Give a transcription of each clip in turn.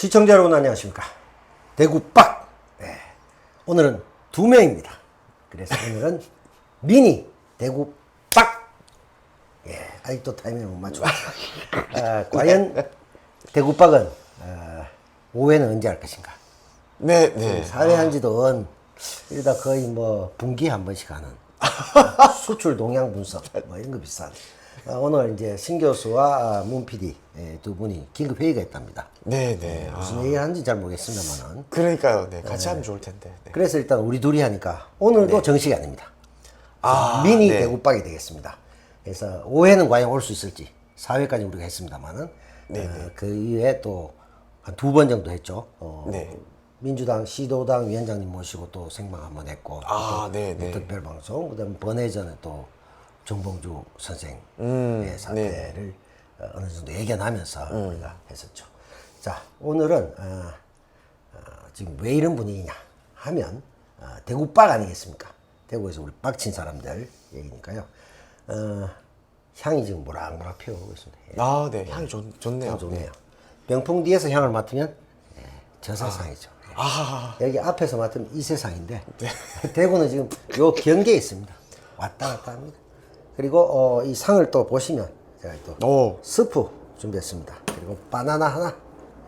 시청자 여러분 안녕하십니까. 대구빡. 네. 오늘은 2명입니다. 그래서 오늘은 미니 대구빡. 예, 아직도 타이밍을 못 맞추고 과연 대구빡은 오후에는 언제 할 것인가. 네. 사회한 지도 이러다 거의 뭐 분기에 한 번씩 하는 수출 동향 분석 뭐 이런 거 비슷한. 오늘 이제 신 교수와 문 PD 두 분이 긴급 회의가 있답니다. 네. 무슨 얘기 하는지 잘 모르겠습니다만은. 그러니까요. 네, 같이 하면 좋을 텐데. 네. 그래서 일단 우리 둘이 하니까 오늘도 정식이 아닙니다. 미니 대구빡이 되겠습니다. 그래서 5회는 과연 올 수 있을지 4회까지 우리가 했습니다만은 그 이후에 또 한 2번 정도 했죠. 민주당 시도당 위원장님 모시고 또 생방 한번 했고 특별 방송 그다음 번외전에 또 정봉주 선생의 사태를 어느 정도 예견하면서 우리가 했었죠. 자, 오늘은 지금 왜 이런 분위기냐 하면 대구빡 아니겠습니까? 대구에서 우리 빡친 사람들 얘기니까요. 향이 지금 모락모락 피어오고 있습니다. 네. 향이 좋네요. 향 좋네요. 병풍 뒤에서 향을 맡으면 저 세상이죠. 여기 앞에서 맡으면 이 세상인데 대구는 지금 요 경계에 있습니다. 왔다 갔다 합니다. 그리고 이 상을 또 보시면 제가 또 스프 준비했습니다. 그리고 바나나 하나,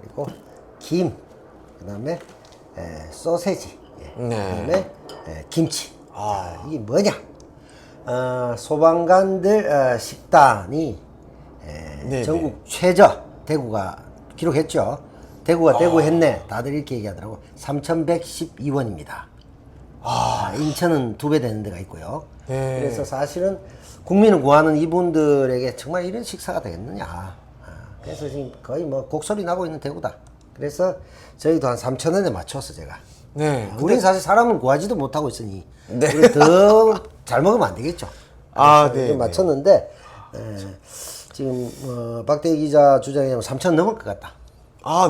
그리고 김, 그다음에 소세지, 그다음에 김치. 자, 이게 뭐냐? 소방관들 식단이 전국 최저 대구가 기록했죠. 대구가 대구했네. 다들 이렇게 얘기하더라고. 3,112원입니다. 인천은 2배 되는 데가 있고요. 그래서 사실은 국민을 구하는 이분들에게 정말 이런 식사가 되겠느냐. 그래서 지금 거의 뭐 곡소리 나고 있는 대구다. 그래서 저희도 한 3,000원에 맞춰서 제가. 우리는 사실 사람을 구하지도 못하고 있으니 우리 더 잘 먹으면 안 되겠죠. 맞췄는데 지금 박대기 기자 주장에 의하면 3,000원 넘을 것 같다.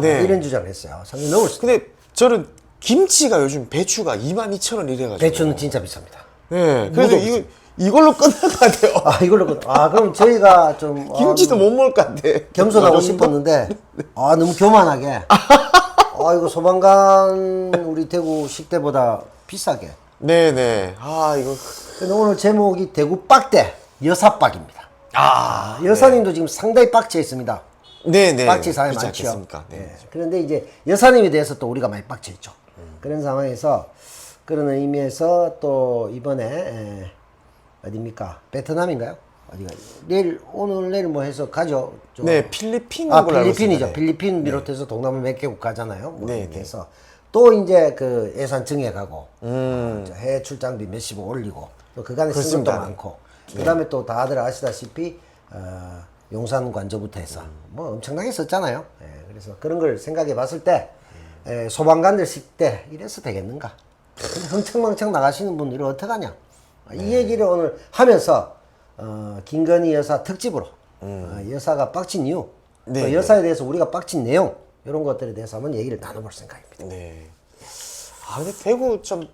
이런 주장을 했어요. 상당히 넘을 수. 근데 저는 김치가 요즘 배추가 22,000원 이래가지고. 배추는 진짜 비쌉니다. 그래서 이걸로 끝날 것 같아요. 이걸로 끝. 그럼 저희가 좀 김치도 못 먹을 것 같아. 겸손하고 싶었는데 너무 교만하게. 이거 소방관 우리 대구 식대보다 비싸게. 네네. 이거. 근데 오늘 제목이 대구빡대 여사빡입니다. 여사님도 지금 상당히 빡치어 있습니다. 네네. 빡치 사회 많죠. 그런데 이제 여사님에 대해서 또 우리가 많이 빡쳐 있죠. 그런 상황에서 그런 의미에서 또 이번에 어디입니까? 베트남인가요? 어디가? 오늘 내일 뭐 해서 가죠. 필리핀. 필리핀이죠. 필리핀 비롯해서 동남아 몇 개국 가잖아요. 그래서 또 이제 그 예산 증액하고 해외 출장비 몇십억 올리고 또 그간에 쓴 것도 많고 그다음에 또 다들 아시다시피 용산 관저부터 해서 뭐 엄청나게 썼잖아요. 그래서 그런 걸 생각해 봤을 때 소방관들 식대 이래서 되겠는가? 근데 흥청망청 나가시는 분들이 어떡하냐? 이 얘기를 오늘 하면서 김건희 여사 특집으로 여사가 빡친 이유, 또 여사에 대해서 우리가 빡친 내용 이런 것들에 대해서 한번 얘기를 나눠볼 생각입니다. 근데 대구 좀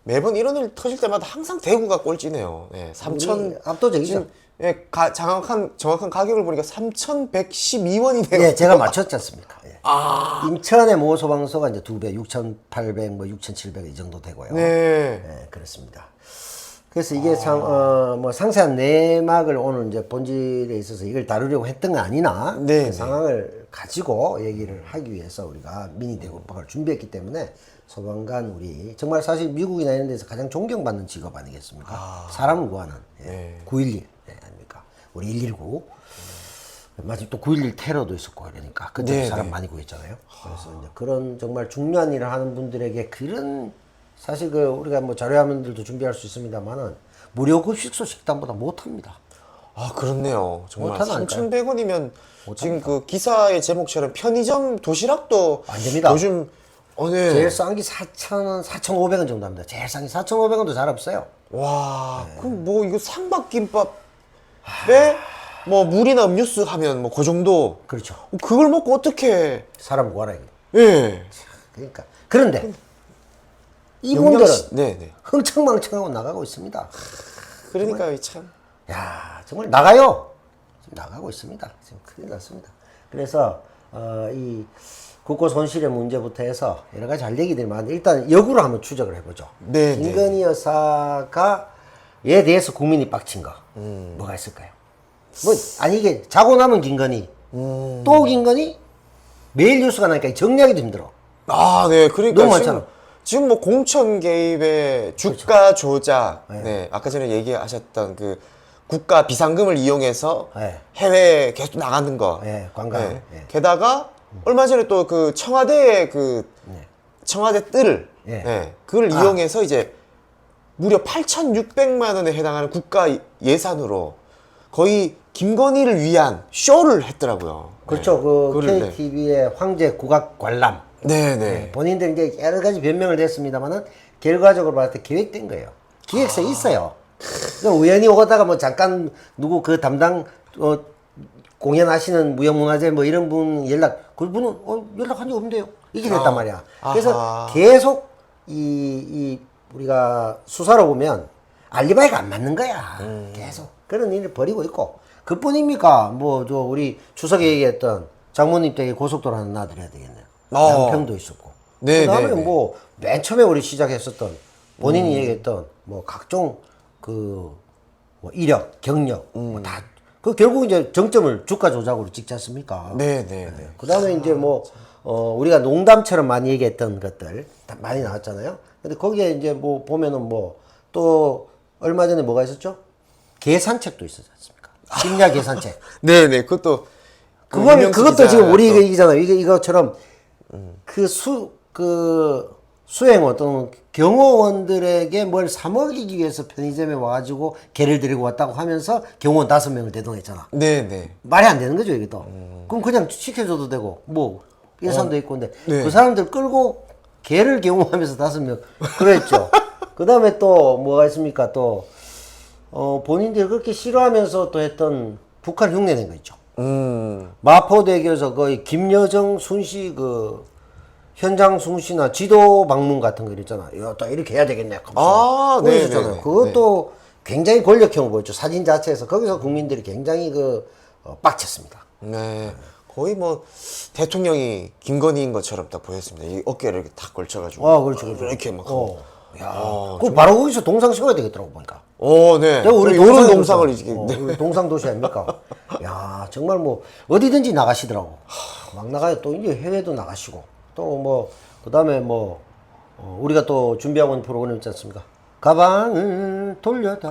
매번 이런 일 터질 때마다 항상 대구가 꼴찌네요. 3,000 압도적이죠. 정확한 가격을 보니까 3,112원이네요. 제가 맞췄지 않습니까? 인천의 모 소방서가 이제 2배, 6,800, 뭐 6,700 이 정도 되고요. 그렇습니다. 그래서 이게 뭐 상세한 내막을 오늘 이제 본질에 있어서 이걸 다루려고 했던 건 아니나 그 상황을 가지고 얘기를 하기 위해서 우리가 미니 대구빡을 준비했기 때문에 소방관 우리 정말 사실 미국이나 이런 데서 가장 존경받는 직업 아니겠습니까? 사람을 구하는 911 아닙니까? 우리 119 마침 또 9.11 테러도 있었고 그러니까 그때 사람 많이 구했잖아요. 그래서 이제 그런 정말 중요한 일을 하는 분들에게 그런 사실 우리가 뭐 자료화면들도 준비할 수 있습니다만은 무료 급식소 식당보다 못합니다. 그렇네요. 정말 3,100원이면 지금 그 기사의 제목처럼 편의점 도시락도 안 됩니다. 요즘 제일 싼 게 4,000원, 4,500원 정도 합니다. 제일 싼 게 4,500원도 잘 없어요. 그럼 뭐 이거 삼각김밥에 뭐 물이나 음료수 하면 뭐 그 정도. 그렇죠. 그걸 먹고 어떻게 사람 구하라 이거. 그러니까 그런데 이분들은 흥청망청하고 나가고 있습니다. 그러니까 참. 정말 나가요. 지금 나가고 있습니다. 지금 큰일 났습니다. 그래서 이 국고 손실의 문제부터 해서 여러 가지 할 얘기들이 많은데 일단 역으로 한번 추적을 해보죠. 네, 김건희 여사가 얘에 대해서 국민이 빡친 거 뭐가 있을까요? 뭐 아니 이게 자고 나면 김건희 또 김건희 매일 뉴스가 나니까 정리하기도 힘들어. 아, 네. 그러니까 너무 많잖아. 지금 뭐 공천 개입에 주가 조작, 네. 아까 전에 얘기하셨던 그 국가 비상금을 이용해서 네. 해외에 계속 나가는 거. 네, 관광. 네. 네. 게다가 얼마 전에 또 그 청와대의 그 청와대 뜰, 네. 네. 그걸 이용해서 이제 무려 8,600만 원에 해당하는 국가 예산으로 거의 김건희를 위한 쇼를 했더라고요. 그렇죠. 네. 그 그거를, KTV의 황제 국악 관람. 네네. 본인들 이제 여러 가지 변명을 냈습니다만은 결과적으로 봤을 때 계획된 거예요. 기획서에 있어요. 그러니까 우연히 오다가 뭐 잠깐 누구 그 담당 공연하시는 무형문화재 뭐 이런 분 그분은 연락한 적 없는데요. 이게 됐단 말이야. 그래서 아하. 계속 이 우리가 수사로 보면 알리바이가 안 맞는 거야. 계속 그런 일을 벌이고 있고 그뿐입니까? 뭐 저 우리 추석에 얘기했던 장모님 댁에 고속도로 하나 놔드려야 되겠네요. 양평도 있었고. 네, 그다음에 네, 네. 뭐 맨 처음에 우리 시작했었던 본인이 얘기했던 뭐 각종 그 뭐 이력, 경력 뭐 다 그 결국 이제 정점을 주가 조작으로 찍지 않습니까? 네네네. 그다음에 이제 뭐 우리가 농담처럼 많이 얘기했던 것들 다 많이 나왔잖아요. 근데 거기에 이제 뭐 보면은 뭐 또 얼마 전에 뭐가 있었죠? 계산책도 있었지 않습니까? 심야 계산책. 네네. 그것도 그것도 지금 우리 얘기잖아요. 이것처럼 그 수행원 또는 경호원들에게 뭘 사먹이기 위해서 편의점에 와가지고 개를 데리고 왔다고 하면서 경호원 5명을 대동했잖아. 네네. 말이 안 되는 거죠, 이게 또. 그럼 그냥 시켜줘도 되고, 뭐, 예산도 있고, 근데 네. 그 사람들 끌고 개를 경호하면서 5명, 그랬죠. 그 다음에 또 뭐가 있습니까? 또, 본인들이 그렇게 싫어하면서 또 했던 북한 흉내낸 거 있죠. 마포대교에서 거의 김여정 순시 현장 숭시나 지도 방문 같은 거 있잖아. 야, 또 이렇게 해야 되겠네. 아, 네, 네, 네. 그것도 굉장히 권력형을 보였죠. 사진 자체에서. 거기서 국민들이 굉장히 빡쳤습니다. 네. 거의 뭐 대통령이 김건희인 것처럼 딱 보였습니다. 이 어깨를 이렇게 탁 걸쳐가지고. 그렇죠. 이렇게 막. 야, 그 바로 거기서 동상 세워야 되겠더라고, 보니까. 네. 우리 이런 동상을 이제. 우리 동상도시 아닙니까? 야, 정말 뭐, 어디든지 나가시더라고. 막 나가요. 또 이제 해외도 나가시고. 또 뭐, 그 다음에 뭐, 우리가 또 준비하고 있는 프로그램 있지 않습니까? 가방을 돌려다.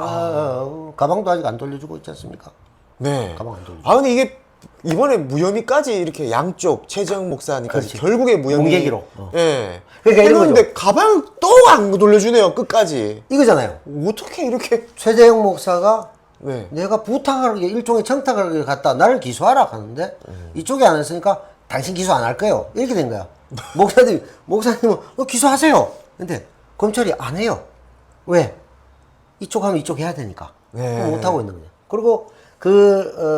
가방도 아직 안 돌려주고 있지 않습니까? 네. 가방 안 돌려주고. 아, 근데 이게 이번에 무혐의까지 이렇게 양쪽 최재형 목사니까지 그렇지. 결국에 무혐의. 공개기로. 예. 그러니까 이런 했는데 가방을 또 안 돌려주네요, 끝까지. 이거잖아요. 어떻게 이렇게. 최재형 목사가 네. 내가 부탁을, 일종의 청탁을 갖다 나를 기소하라 하는데 이쪽이 안 했으니까 당신 기소 안 할 거예요. 이렇게 된 거야. 목사님은 기소하세요. 근데 검찰이 안 해요. 왜? 이쪽 하면 이쪽 해야 되니까. 네. 못 하고 있는 거죠. 그리고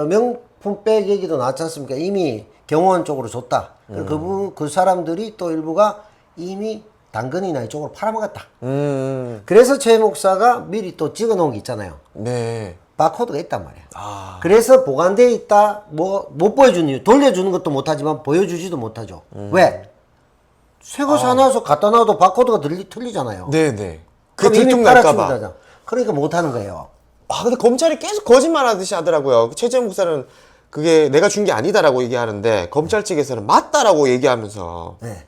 명품백 얘기도 나왔지 않습니까? 이미 경호원 쪽으로 줬다. 그리고 그 사람들이 또 일부가 이미 당근이나 이쪽으로 팔아먹었다. 그래서 최 목사가 미리 또 찍어 놓은 게 있잖아요. 네. 바코드가 있단 말이야. 아. 그래서 보관돼 있다, 못 보여주는 이유, 돌려주는 것도 못하지만 보여주지도 못하죠. 왜? 새거 사놔서 갖다 놔도 바코드가 틀리잖아요. 네네. 그 그럼 이미 들통날까봐. 팔아치운다잖아. 그러니까 못하는 거예요. 아, 근데 검찰이 계속 거짓말 하듯이 하더라고요. 최재형 목사는 그게 내가 준 게 아니다라고 얘기하는데, 검찰 측에서는 맞다라고 얘기하면서, 네.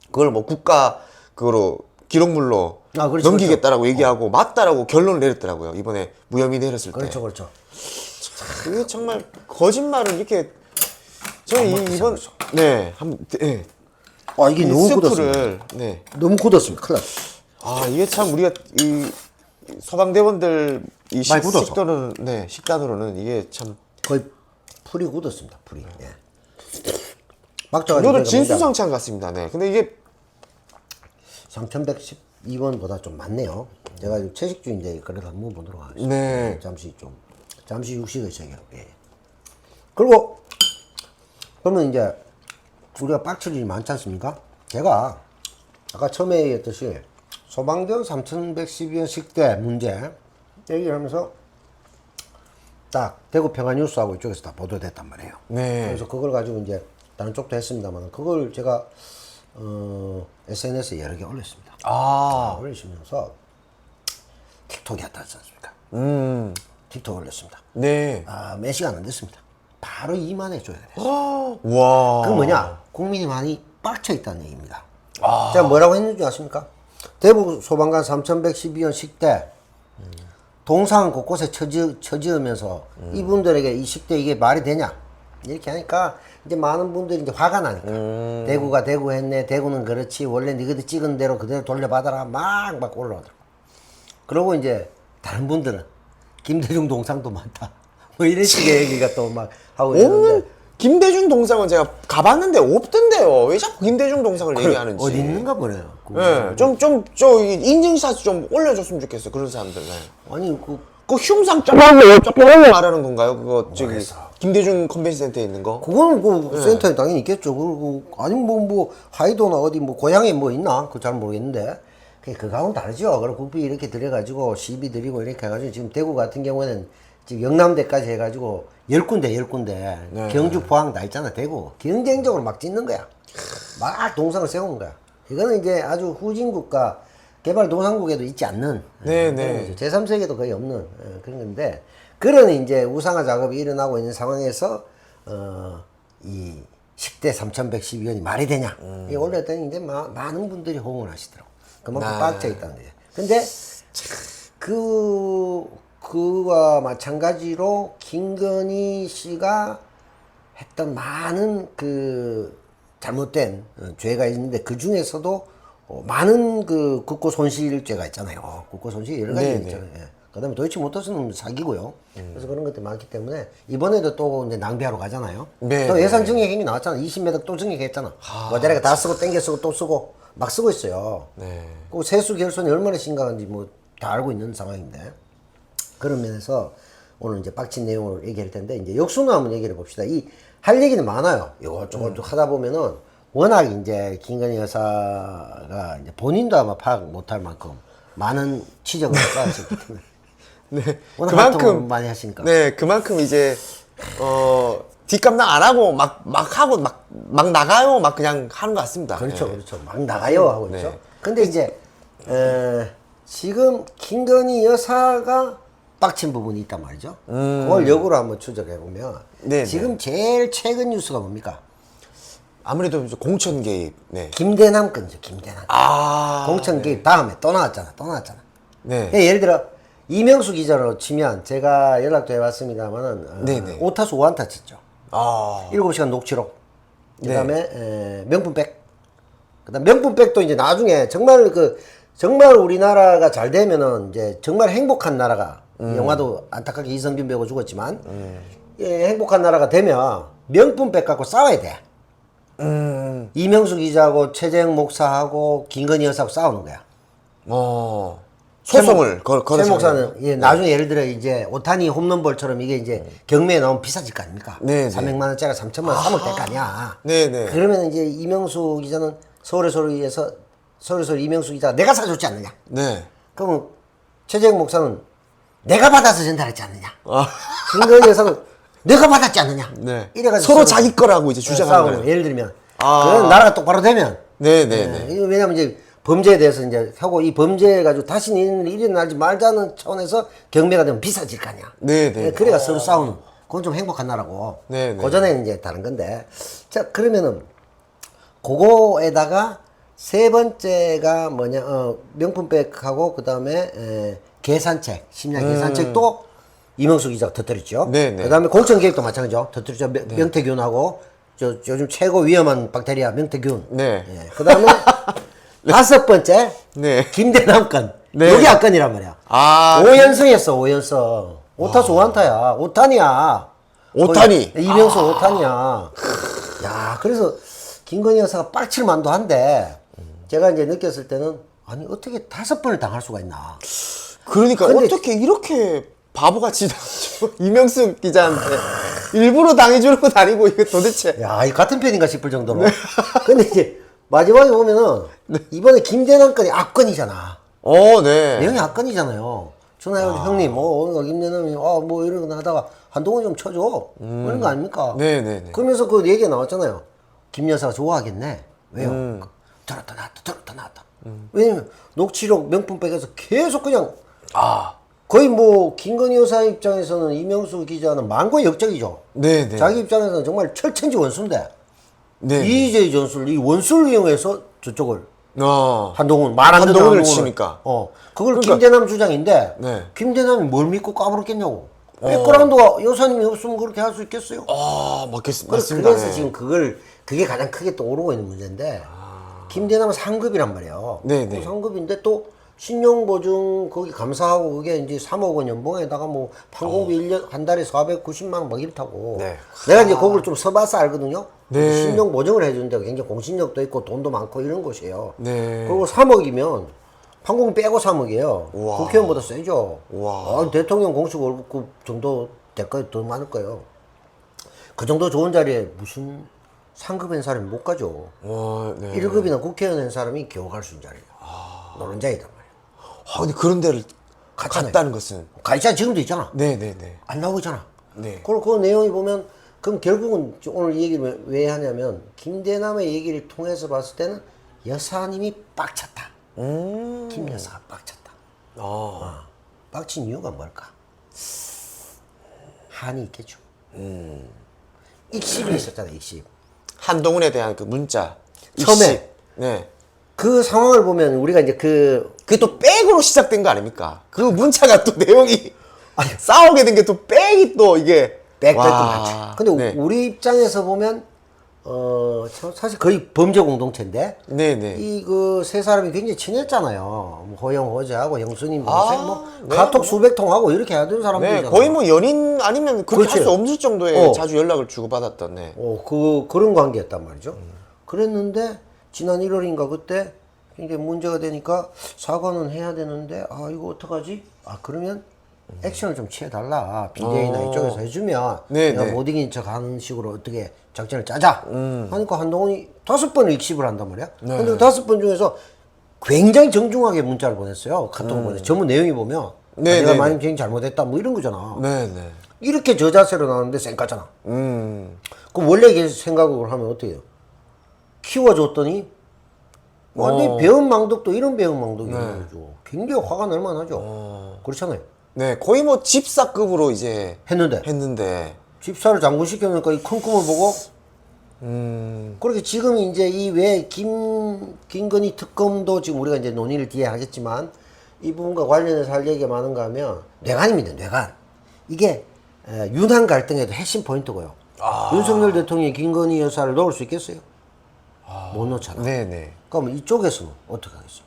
그걸 뭐 국가, 그거로, 기록물로 그렇죠, 넘기겠다라고 얘기하고, 맞다라고 결론을 내렸더라고요. 이번에 무혐의 내렸을 때. 그렇죠. 그게 정말 거짓말을 이렇게, 저는 이번, 네, 네. 이게 너무 굳었습니다. 스프를, 네. 너무 굳었습니다. 큰일 났어. 이게 참 우리가 이 소방대원들 이 많이 굳어서. 식단으로는 이게 참 거의 풀이 굳었습니다. 풀이. 예. 막자가 저도 진수성찬 같습니다. 네. 근데 이게 3112번보다 좀 많네요. 제가 채식주의인데 그래도 한번 보도록 하겠습니다. 네. 잠시 육식을 시작해요. 예. 그리고 그러면 이제 우리가 빡칠 일이 많지 않습니까? 제가 아까 처음에 얘기했듯이 소방대원 3112원 식대 문제 얘기를 하면서 딱 대구 평화뉴스하고 이쪽에서 다 보도됐단 말이에요. 네. 그래서 그걸 가지고 이제 다른 쪽도 했습니다만 그걸 제가 SNS에 여러 개 올렸습니다. 올리시면서 틱톡이 왔다지 않습니까? 틱톡 올렸습니다. 네. 몇 시간 안 됐습니다. 바로 2만에 줘야 돼요. 와. 그 뭐냐? 국민이 많이 빡쳐 있다는 얘기입니다. 제가 뭐라고 했는지 아십니까? 대구 소방관 3112원 식대 동상 곳곳에 처지으면서 이분들에게 이 식대 이게 말이 되냐? 이렇게 하니까 이제 많은 분들이 이제 화가 나니까 대구가 대구 했네, 대구는 그렇지, 원래 니희들 찍은 대로 그대로 돌려받아라 막 올라오더라고. 그러고 이제 다른 분들은 김대중 동상도 많다 뭐 이런 식의 얘기가 또 막 하고 있는데 김대중 동상은 제가 가봤는데 없던데요. 왜 자꾸 김대중 동상을 얘기하는지. 어디 있는가 보네요. 네, 저 인증샷 좀 올려줬으면 좋겠어. 그런 사람들. 네. 아니 그 흉상 조금 말하는 건가요? 그거 저기 김대중 컨벤션 센터에 있는 거? 그거는 그 센터에 당연히 있겠죠. 그리고 아니면 뭐 하이도나 어디 뭐 고향에 뭐 있나? 그거 잘 모르겠는데 그거하고는 다르죠. 그리고 국비 이렇게 들여가지고 시비 드리고 이렇게 해가지고 지금 대구 같은 경우에는 지금 영남대까지 해가지고 10군데 네. 경주 포항 다 있잖아. 대구 경쟁적으로 막 짓는 거야. 막 동상을 세우는 거야. 이거는 이제 아주 후진국가 개발도상국에도 있지 않는 네네. 제3세계도 거의 없는 그런 건데 그런 이제 우상화 작업이 일어나고 있는 상황에서 이 10대 3112원이 말이 되냐 이 올렸더니 이제 많은 분들이 호응을 하시더라고. 그만큼 빡쳐 있다는 거죠. 근데 그와 마찬가지로 김건희 씨가 했던 많은 그 잘못된 죄가 있는데 그 중에서도 많은 그 국고 손실죄가 있잖아요. 국고 손실 여러 가지 있잖아요. 예. 그다음에 도이치모터스는 사기고요. 그래서 그런 것들이 많기 때문에 이번에도 또 이제 낭비하러 가잖아요. 네, 또 예산 증액이 나왔잖아. 20매덕 또 증액했잖아. 모자라가 다 쓰고 땡겨 쓰고 또 쓰고 막 쓰고 있어요. 네. 그 세수 결손이 얼마나 심각한지 뭐 다 알고 있는 상황인데 그런 면에서 오늘 이제 빡친 내용을 얘기할 텐데 이제 역순으로 한번 얘기를 해봅시다. 이 할 얘기는 많아요. 요거 하다 보면은 워낙 이제 김건희 여사가 이제 본인도 아마 파악 못할 만큼 많은 지적을 쌓으셨기 때문에 네. 워낙 활동을 많이 하시니까. 네, 그만큼 이제 뒷감당 안 하고 막 하고 막 나가요. 막 그냥 하는 것 같습니다. 그렇죠, 네. 그렇죠. 막 나가요 하고 있죠. 네. 근데 이제 지금 김건희 여사가 빡친 부분이 있단 말이죠. 그걸 역으로 한번 추적해 보면 네, 지금 제일 최근 뉴스가 뭡니까? 아무래도 이제 공천 개입. 네. 김대남 건이죠. 김대남. 공천 개입 네. 다음에 또 나왔잖아. 네. 예를 들어 이명수 기자로 치면 제가 연락도 해봤습니다만은 네네. 5타수 5안타 쳤죠. 7시간 녹취록. 네. 그다음에 명품백. 그다음 명품백도 이제 나중에 정말 우리나라가 잘 되면은 이제 정말 행복한 나라가 영화도 안타깝게 이성균 배우가 죽었지만 예, 행복한 나라가 되면 명품백 갖고 싸워야 돼. 이명수 기자하고 최재형 목사하고 김건희 여사하고 싸우는 거야. 소송을 최 목사는 예, 나중에 예를 들어 이제 오타니 홈런볼처럼 이게 이제 경매에 나오면 비싸질 거 아닙니까? 네, 300만 원짜리 3천만 원 사면 될 거 아니야. 네네. 그러면 이제 이명수 기자는 서울의 소리에서 이명수 기자가 내가 사줬지 않느냐? 네. 그러면 최재형 목사는 내가 받아서 전달했지 않느냐? 김건희 여사는 내가 받았지 않느냐? 네. 이래가지고 서로 자기 거라고 이제 주장하는 싸우는 거예요. 예를 들면 그런 나라가 똑바로 되면 네네네. 이거 왜냐면 이제 범죄에 대해서 이제 하고 이 범죄 가지고 다시는 일어나지 말자는 차원에서 경매가 되면 비싸질 거 아니야. 네네. 그래가 서로 싸우는 그건 좀 행복한 나라고. 네네. 고전에는 이제 다른 건데. 자 그러면은 그거에다가 세 번째가 뭐냐 명품백하고 그 다음에 계산책 심야 계산책도 이명수 기자가 터뜨렸죠. 네네. 그 다음에 공천 개입도 마찬가지죠. 터뜨렸죠. 명태균하고 요즘 최고 위험한 박테리아 명태균. 네. 예. 그 다음에 다섯 번째 네. 김대남 건. 네. 여기 안건이란 말이야. 5연승했어 5연승. 5타수 5안타야. 5탄이야. 오타니. 이명수 5탄이야. 야 그래서 김건희 여사가 빡칠 만도 한데 제가 이제 느꼈을 때는 아니 어떻게 5번을 당할 수가 있나. 그러니까 근데- 어떻게 이렇게 바보같이 당하죠? 이명수 기자한테 일부러 당해주려고 다니고 이거 도대체. 야, 이 같은 편인가 싶을 정도로. 근데 이제 마지막에 보면은 이번에 김대남 건이 악건이잖아. 네. 내용이 악건이잖아요. 전화해서 형님, 오늘 김대남이 뭐 이런 거 하다가 한동훈 좀 쳐줘. 그런 거 아닙니까? 네네네. 그러면서 그 얘기가 나왔잖아요. 김 여사가 좋아하겠네. 왜요? 들었다 놨다 들었다 놨다. 왜냐면 녹취록 명품 백에서 계속 그냥 거의 뭐 김건희 여사 입장에서는 이명수 기자는 만고의 역적이죠. 네네. 자기 입장에서는 정말 철천지 원수인데 네. 이재희 전술 이 원수를 이용해서 저쪽을 한동훈 한동훈을 치니까. 그걸 그러니까, 김대남 주장인데 네. 김대남이 뭘 믿고 까불었겠냐고. 백그라운드가 여사님이 없으면 그렇게 할 수 있겠어요? 맞습니다. 그래서 네. 지금 그게 가장 크게 또 오르고 있는 문제인데 김대남은 상급이란 말이에요. 네네. 상급인데 또 신용보증 거기 감사하고 그게 이제 3억 원 연봉에다가 뭐 판공비 1년 한 달에 490만 원 막 이렇다고. 네. 내가 이제 그걸 좀 써봐서 알거든요. 네. 신용보증을 해주는데 굉장히 공신력도 있고 돈도 많고 이런 곳이에요. 네. 그리고 3억이면 판공비 빼고 3억이에요. 우와. 국회의원보다 세죠. 우와. 대통령 공식 월급급 정도 될 거예요. 더 많을 거예요. 그 정도 좋은 자리에 무슨 상급인 사람이 못 가죠. 네. 1급이나 국회의원 한 사람이 겨우 갈 수 있는 자리예요. 노른자이단 말이에요. 근데 그런 데를 갔잖아요. 갔다는 것은. 가 있잖아. 지금도 있잖아. 네네네. 안 나오고 있잖아. 네. 그리고 그 내용이 보면 그럼 결국은 오늘 이 얘기를 왜 하냐면 김대남의 얘기를 통해서 봤을 때는 여사님이 빡쳤다. 김 여사가 빡쳤다. 빡친 이유가 뭘까? 한이 있겠죠. 익십이 있었잖아요. 익십. 한동훈에 대한 그 문자. 처음에. 입시. 네. 그 상황을 보면 우리가 이제 그게 또 백으로 시작된 거 아닙니까? 그 문자가 또 내용이 싸우게 된 게 또 백이 또 이게 백백도 와. 많죠. 근데 네. 우리 입장에서 보면 참 사실 거의 범죄 공동체인데 네네. 이 그 세 사람이 굉장히 친했잖아요. 뭐 호영 호재하고 형수님 동생 뭐 네. 카톡 수백 통하고 이렇게 하던 네, 사람들이잖아. 거의 뭐 연인 아니면 그렇게 그렇지. 할 수 없을 정도의 어. 자주 연락을 주고받았던. 네. 그런 관계였단 말이죠. 그랬는데 지난 1월인가 그때 굉장히 문제가 되니까 사과는 해야 되는데 이거 어떡하지? 그러면 액션을 좀 취해달라. 비대위나 이쪽에서 해주면 네, 내가 네. 못 이긴 척 하는 식으로 어떻게 작전을 짜자. 하니까 한동훈이 5번을 익십을 한단 말이야. 네. 근데 그 5번 중에서 굉장히 정중하게 문자를 보냈어요. 카톡을 보냈어요. 전부 내용이 보면 네, 내가 네, 많이 네. 굉장히 잘못했다 뭐 이런 거잖아. 네네. 이렇게 저 자세로 나오는데 쌩까잖아. 그럼 원래 이게 생각을 하면 어떻게 해요? 키워줬더니 완전히 배은망덕도 이런 배은망덕이 있는 거죠. 굉장히 화가 날 만하죠. 그렇잖아요. 네, 거의 뭐 집사급으로 이제 했는데 집사를 장군시켜놓으니까 이 큰 꿈을 보고 그렇게 지금 이제 이 왜 김건희 특검도 지금 우리가 이제 논의를 뒤에 하겠지만 이 부분과 관련해서 할 얘기가 많은가 하면 뇌관입니다. 뇌관. 이게 윤한 갈등에도 핵심 포인트고요. 윤석열 대통령이 김건희 여사를 놓을 수 있겠어요? 못 놓잖아. 네네. 그럼 이쪽에서는 어떻게 하겠어?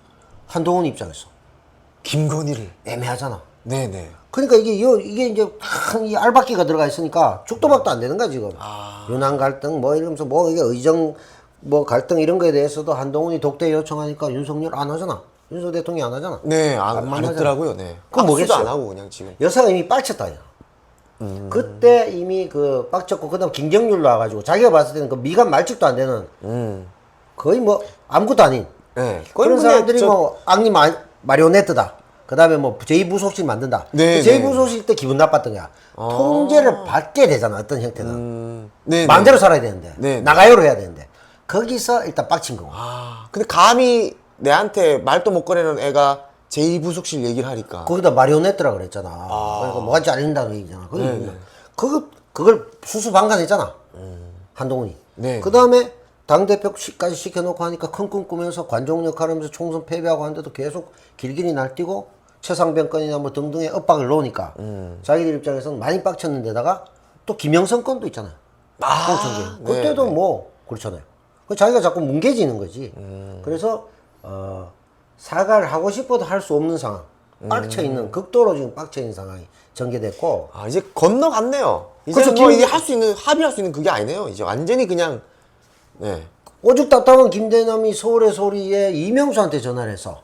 한동훈 입장에서 김건희를. 애매하잖아. 네네. 그러니까 이게 이제 이 알박기가 들어가 있으니까 죽도 박도 안 되는 거야 지금. 윤한 갈등 뭐 이러면서 뭐 이게 의정 뭐 갈등 이런 거에 대해서도 한동훈이 독대 요청하니까 윤석열 안 하잖아. 윤석열 대통령이 안 하잖아. 네, 안 만나잖아. 했더라고요. 네. 그럼 악수도 뭐겠어요? 안 하고 그냥 지금. 여사가 이미 빡쳤다. 그때 이미 그 빡쳤고 그다음 김경률 나와가지고 자기가 봤을 때는 그 미간 말직도 안 되는 거의 뭐 아무것도 아닌 네. 그런 근데 사람들이 뭐 악리 마리오네트다. 그 다음에 뭐 제2부속실 만든다. 네, 그 제2부속실 때 기분 나빴던 거야. 통제를 받게 되잖아. 어떤 형태는. 네. 마음대로 살아야 되는데. 네. 나가요로 해야 되는데. 거기서 일단 빡친 거고. 근데 감히 내한테 말도 못 꺼내는 애가 제2부속실 얘기를 하니까. 거기다 마리오네트라 그랬잖아. 그러니까 뭐가 잘린다는 얘기잖아. 그걸 수수방관했잖아. 한동훈이. 네. 그 다음에 당대표까지 시켜놓고 하니까 큰 꿈 꾸면서 관종 역할 하면서 총선 패배하고 하는데도 계속 길길이 날뛰고 최상병 건이나 뭐 등등의 엇박을 놓으니까 자기들 입장에서는 많이 빡쳤는데다가 또 김영선 건도 있잖아요. 공천계. 그때도 뭐 그렇잖아요. 그 자기가 자꾸 뭉개지는 거지. 그래서 사과를 하고 싶어도 할 수 없는 상황. 빡쳐있는 극도로 지금 빡쳐있는 상황이 전개됐고 이제 건너갔네요. 이제 그렇죠. 뭐 이게 할 수 있는 합의할 수 있는 그게 아니네요. 이제 완전히 그냥 네. 오죽 답답한 김대남이 서울의 소리에 이명수한테 전화를 해서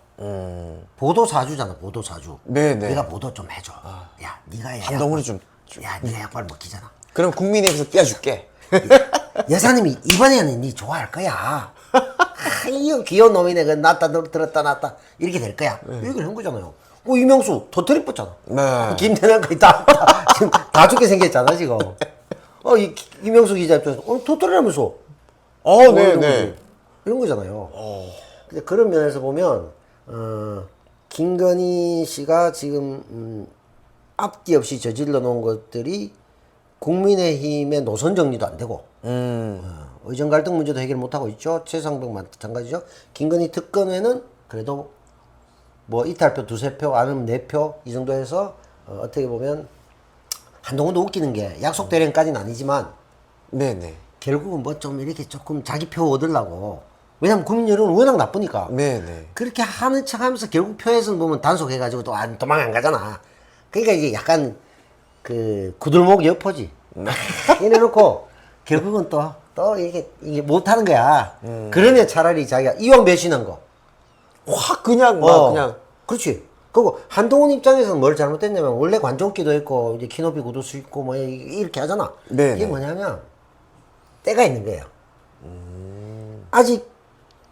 보도사주잖아. 보도사주. 네네. 네가 보도 좀 해줘. 야 네가 한동훈이 좀. 네가 약발 먹기잖아. 그럼 국민의힘에서 떼어줄게. 여사님이 이번에는 네 좋아할 거야. 이거 귀여운 놈이네. 그 놨다 들었다 놨다 이렇게 될 거야. 얘기를 한 거잖아요. 이명수 터뜨리 뻗잖아. 네. 김대남 거의 지금 다 죽게 생겼잖아 지금. 이명수 기자 입장에서 터뜨리라면서 네, 네. 이런 거잖아요. 근데 그런 면에서 보면 김건희 씨가 지금 앞뒤 없이 저질러 놓은 것들이 국민의힘의 노선 정리도 안 되고 의정 갈등 문제도 해결 못 하고 있죠. 최상병 마찬가지죠. 김건희 특검에는 그래도 뭐 이탈표 두세 표 아니면 네 표 이 정도 해서 어떻게 보면 한동훈도 웃기는 게 약속 대련까지는 아니지만 네네. 결국은 뭐 좀 이렇게 조금 자기 표 얻으려고 왜냐면 국민 여론은 워낙 나쁘니까 네네. 그렇게 하는 척 하면서 결국 표에서는 보면 단속해가지고 또 도망 안 가잖아. 그러니까 이게 약간 그 구들목 여포지. 이래놓고 결국은 또 이게 못하는 거야. 그러면 차라리 자기가 이왕 배신한 거. 확 그냥 막 그냥. 그렇지. 그리고 한동훈 입장에서는 뭘 잘못했냐면 원래 관종기도 했고 이제 키높이 구두 수 있고 뭐 이렇게 하잖아. 네네. 이게 뭐냐면 때가 있는 거예요. 아직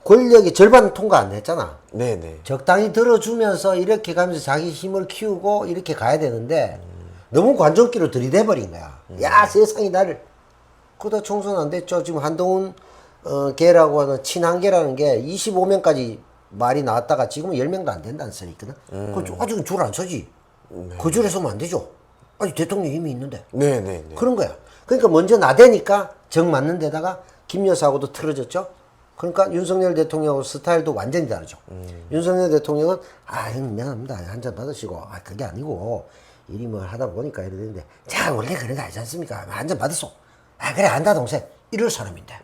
권력이 절반 통과 안 됐잖아. 네네. 적당히 들어주면서 이렇게 가면서 자기 힘을 키우고 이렇게 가야 되는데 너무 관종기로 들이대 버린 거야. 야 세상이 나를 그다 총선 안 됐죠. 지금 한동훈 개라고 하는 친한개라는 게 25명까지 말이 나왔다가 지금은 10명도 안 된다는 소리 있거든. 그 아직은 줄 안 서지. 그 줄에 서면 안 되죠. 아직 대통령 힘이 있는데. 네네. 그런 거야. 그러니까 먼저 나대니까 정 맞는 데다가 김 여사하고도 틀어졌죠. 그러니까 윤석열 대통령하고 스타일도 완전히 다르죠. 윤석열 대통령은 형 미안합니다. 한 잔 받으시고 그게 아니고 일이 뭐 하다 보니까 이러는데 자 원래 그런 거 알지 않습니까? 한 잔 받았어. 그래 안다 동생. 이럴 사람인데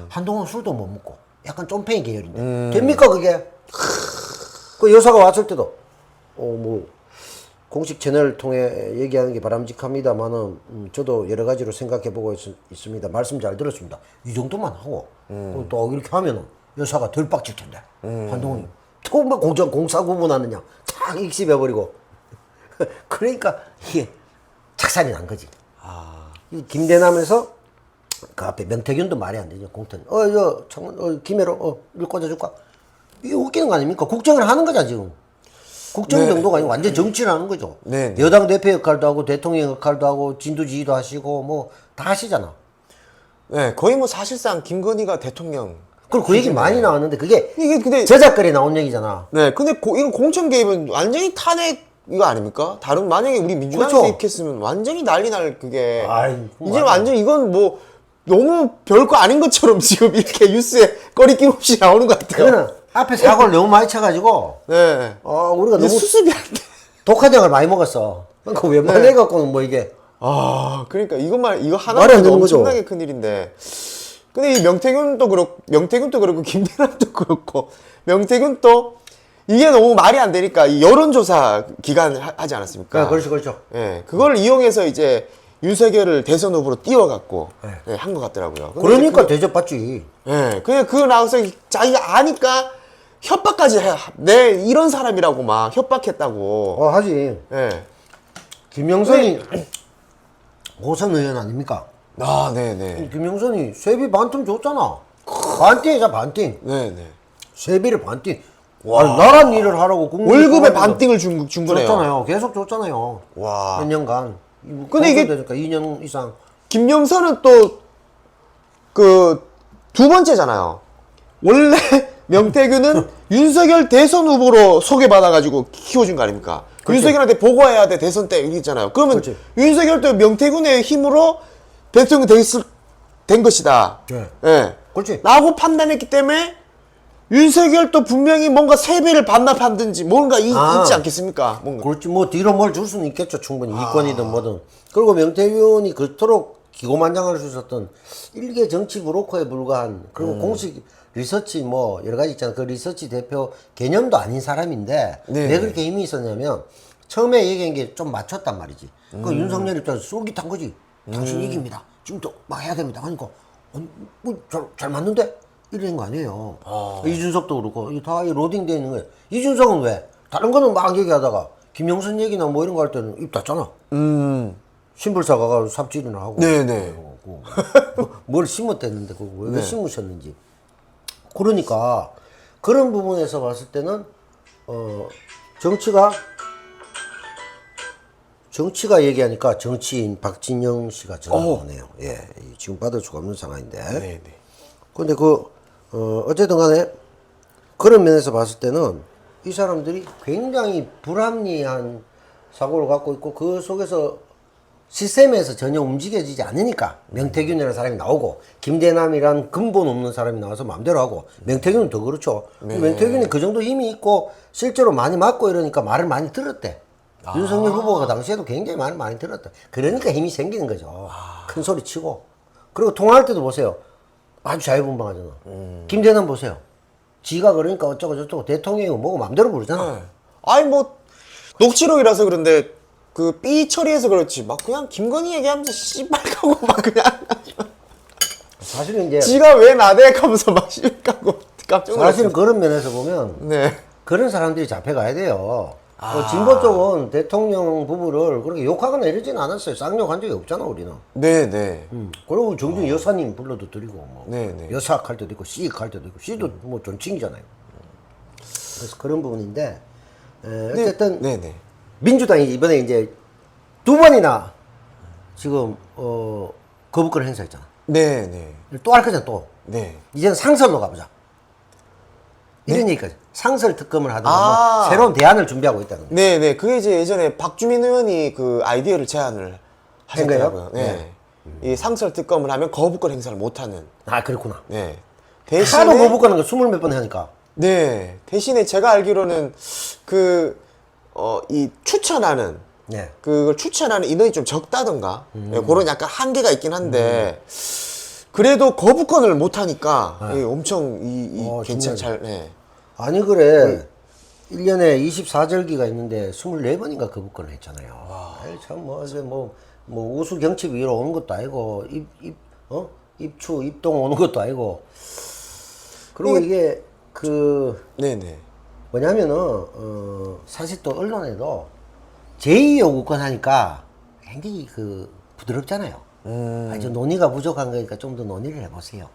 한동훈 술도 못 먹고 약간 쫌팽이 계열인데 됩니까 그게? 그 여사가 왔을 때도 뭐 공식 채널 통해 얘기하는 게 바람직합니다만은 저도 여러 가지로 생각해보고 있습니다. 말씀 잘 들었습니다. 이 정도만 하고 또 이렇게 하면은 여사가 덜 빡칠 텐데 한동훈이 또 막 공사 구분하느냐 탁 익십해버리고 그러니까 이게 착살이 난 거지. 이 김대남에서 그 앞에 명태균도 말이 안 되죠. 공천. 김해로 일 꽂아줄까? 이게 웃기는 거 아닙니까? 국정을 하는 거잖아 지금. 국정 네. 정도가 아니고 완전 정치를 하는 거죠. 네. 여당 대표 역할도 하고 대통령 역할도 하고 진두지휘도 하시고 뭐 다 하시잖아. 네, 거의 뭐 사실상 김건희가 대통령. 그리고 그 얘기 많이 나왔는데 그게 이게 근데 저작거리에 나온 얘기잖아. 네, 근데 이건 공천 개입은 완전히 탄핵 이거 아닙니까? 다른 만약에 우리 민주당이 그렇죠. 개입했으면 완전히 난리 날 그게. 아이, 이제 맞아. 완전 이건 뭐 너무 별거 아닌 것처럼 지금 이렇게 뉴스에 꺼리낌 없이 나오는 것 같아요. 그거는 앞에 사고를 너무 많이 쳐가지고 네. 우리가 이게 너무 수습이 안 돼. 독화장을 많이 먹었어. 그러니까 웬만해갖고는 뭐 이게 그러니까 이거 말이 안 하나만 되는 해도 거죠. 엄청나게 큰일인데. 근데 이 명태균도 그렇고 김대남도 그렇고 명태균도 이게 너무 말이 안 되니까 이 여론조사 기간 하지 않았습니까? 그렇죠. 예, 그걸 이용해서 이제 윤석열을 대선 후보로 띄워갖고 한 것 같더라고요. 근데 그러니까 이제 대접받지. 그냥 그거 나와서 자기가 아니까 협박까지 해. 내 이런 사람이라고 막 협박했다고. 하지. 예. 김영선이 고선 의원 아닙니까? 네네. 김영선이 세비 반틈 줬잖아. 반띵이자 반띵. 네네. 세비를 반띵. 나란 일을 하라고 월급의 반띵을 준 거네요. 줬잖아요. 계속 줬잖아요. 와. 몇 년간. 근데 이게 되니까 2년 이상. 김영선은 또 그 두 번째잖아요. 원래 명태균은 윤석열 대선 후보로 소개받아가지고 키워준 거 아닙니까? 그렇지. 윤석열한테 보고해야 돼 대선 때 이랬잖아요. 그러면 그렇지. 윤석열도 명태균의 힘으로 대통령이 된 것이다. 네. 예. 그렇지. 라고 판단했기 때문에 윤석열도 분명히 뭔가 세배를 반납하든지 뭔가 있지 않겠습니까? 뭔가. 그렇지. 뭐 뒤로 뭘 줄 수는 있겠죠. 충분히 이권이든 뭐든. 그리고 명태균이 그토록 기고만장할 수 있었던 일개 정치 브로커에 불과한 그리고 공식 리서치 뭐 여러 가지 있잖아. 그 리서치 대표 개념도 아닌 사람인데 네. 왜 그렇게 힘이 있었냐면 처음에 얘기한 게 좀 맞췄단 말이지. 그 윤석열 입장에서 쏠깃한 거지. 당신 이깁니다. 지금도 막 해야 됩니다. 하니까 잘 맞는데? 이런 거 아니에요. 이준석도 그렇고 이게 다 로딩되어 있는 거예요. 이준석은 왜? 다른 거는 막 얘기하다가 김영선 얘기나 뭐 이런 거 할 때는 입 닫잖아. 신불사 가가 삽질이나 하고. 네네. 뭘 심었댔는데 그거 왜 심으셨는지. 그러니까 그런 부분에서 봤을 때는 정치가 얘기하니까 정치인 박진영 씨가 전화가 오네요. 예, 지금 받을 수가 없는 상황인데. 네네. 근데 어쨌든 간에 그런 면에서 봤을 때는 이 사람들이 굉장히 불합리한 사고를 갖고 있고 그 속에서 시스템에서 전혀 움직여지지 않으니까 명태균이라는 사람이 나오고 김대남이란 근본 없는 사람이 나와서 마음대로 하고 명태균은 더 그렇죠. 명태균이 그 정도 힘이 있고 실제로 많이 맞고 이러니까 말을 많이 들었대. 윤석열 후보가 당시에도 굉장히 말을 많이 들었대. 그러니까 힘이 생기는 거죠. 큰 소리 치고. 그리고 통화할 때도 보세요. 아주 자유분방하잖아. 김대남 보세요. 지가 그러니까 어쩌고 저쩌고 대통령이 뭐고 마음대로 부르잖아. 네. 아니 뭐 녹취록이라서 그런데 그 삐 처리해서 그렇지 막 그냥 김건희 얘기하면서 씨발하고 막 그냥 사실은 이제 지가 왜 나대 하면서 막 씨발하고 깜짝 놀랐어요. 사실은 그런 면에서 보면 네. 그런 사람들이 잡혀가야 돼요. 진보 쪽은 대통령 부부를 그렇게 욕하거나 이러진 않았어요. 쌍욕한 적이 없잖아 우리는. 네네. 그리고 정중 여사님 불러도 드리고 뭐 네네. 여사학 할 때도 있고 씨익 할 때도 있고 씨도 뭐 존칭이잖아요. 그래서 그런 부분인데 어쨌든 네네. 민주당이 이번에 이제 두 번이나 지금 거부권 행사했잖아. 네네. 또 할 거잖아 또. 네. 이제는 상설로 가보자. 이런 얘기까지. 상설 특검을 하든가 아. 뭐 새로운 대안을 준비하고 있다는 거. 네네. 그게 이제 예전에 박주민 의원이 그 아이디어를 제안을 하셨더라고요. 거예요? 네. 이 상설 특검을 하면 거부권 행사를 못하는. 아 그렇구나. 네. 하도 거부권은 거 20몇 번 하니까. 네. 대신에 제가 알기로는 이 추천하는 네. 그걸 추천하는 인원이 좀 적다던가 네, 그런 약간 한계가 있긴 한데 그래도 거부권을 못 하니까 엄청 괜찮 잘 네. 아니 그래. 1년에 24절기가 있는데 24번인가 거부권을 했잖아요. 아이 참뭐 이제 뭐 우수 경칩 위로 오는 것도 아니고 입추 입동 오는 것도 아니고. 그리고 이게 네네. 뭐냐면은 사실 또 언론에도 제2요구권 하니까 굉장히 부드럽잖아요. 좀 논의가 부족한 거니까 좀 더 논의를 해보세요.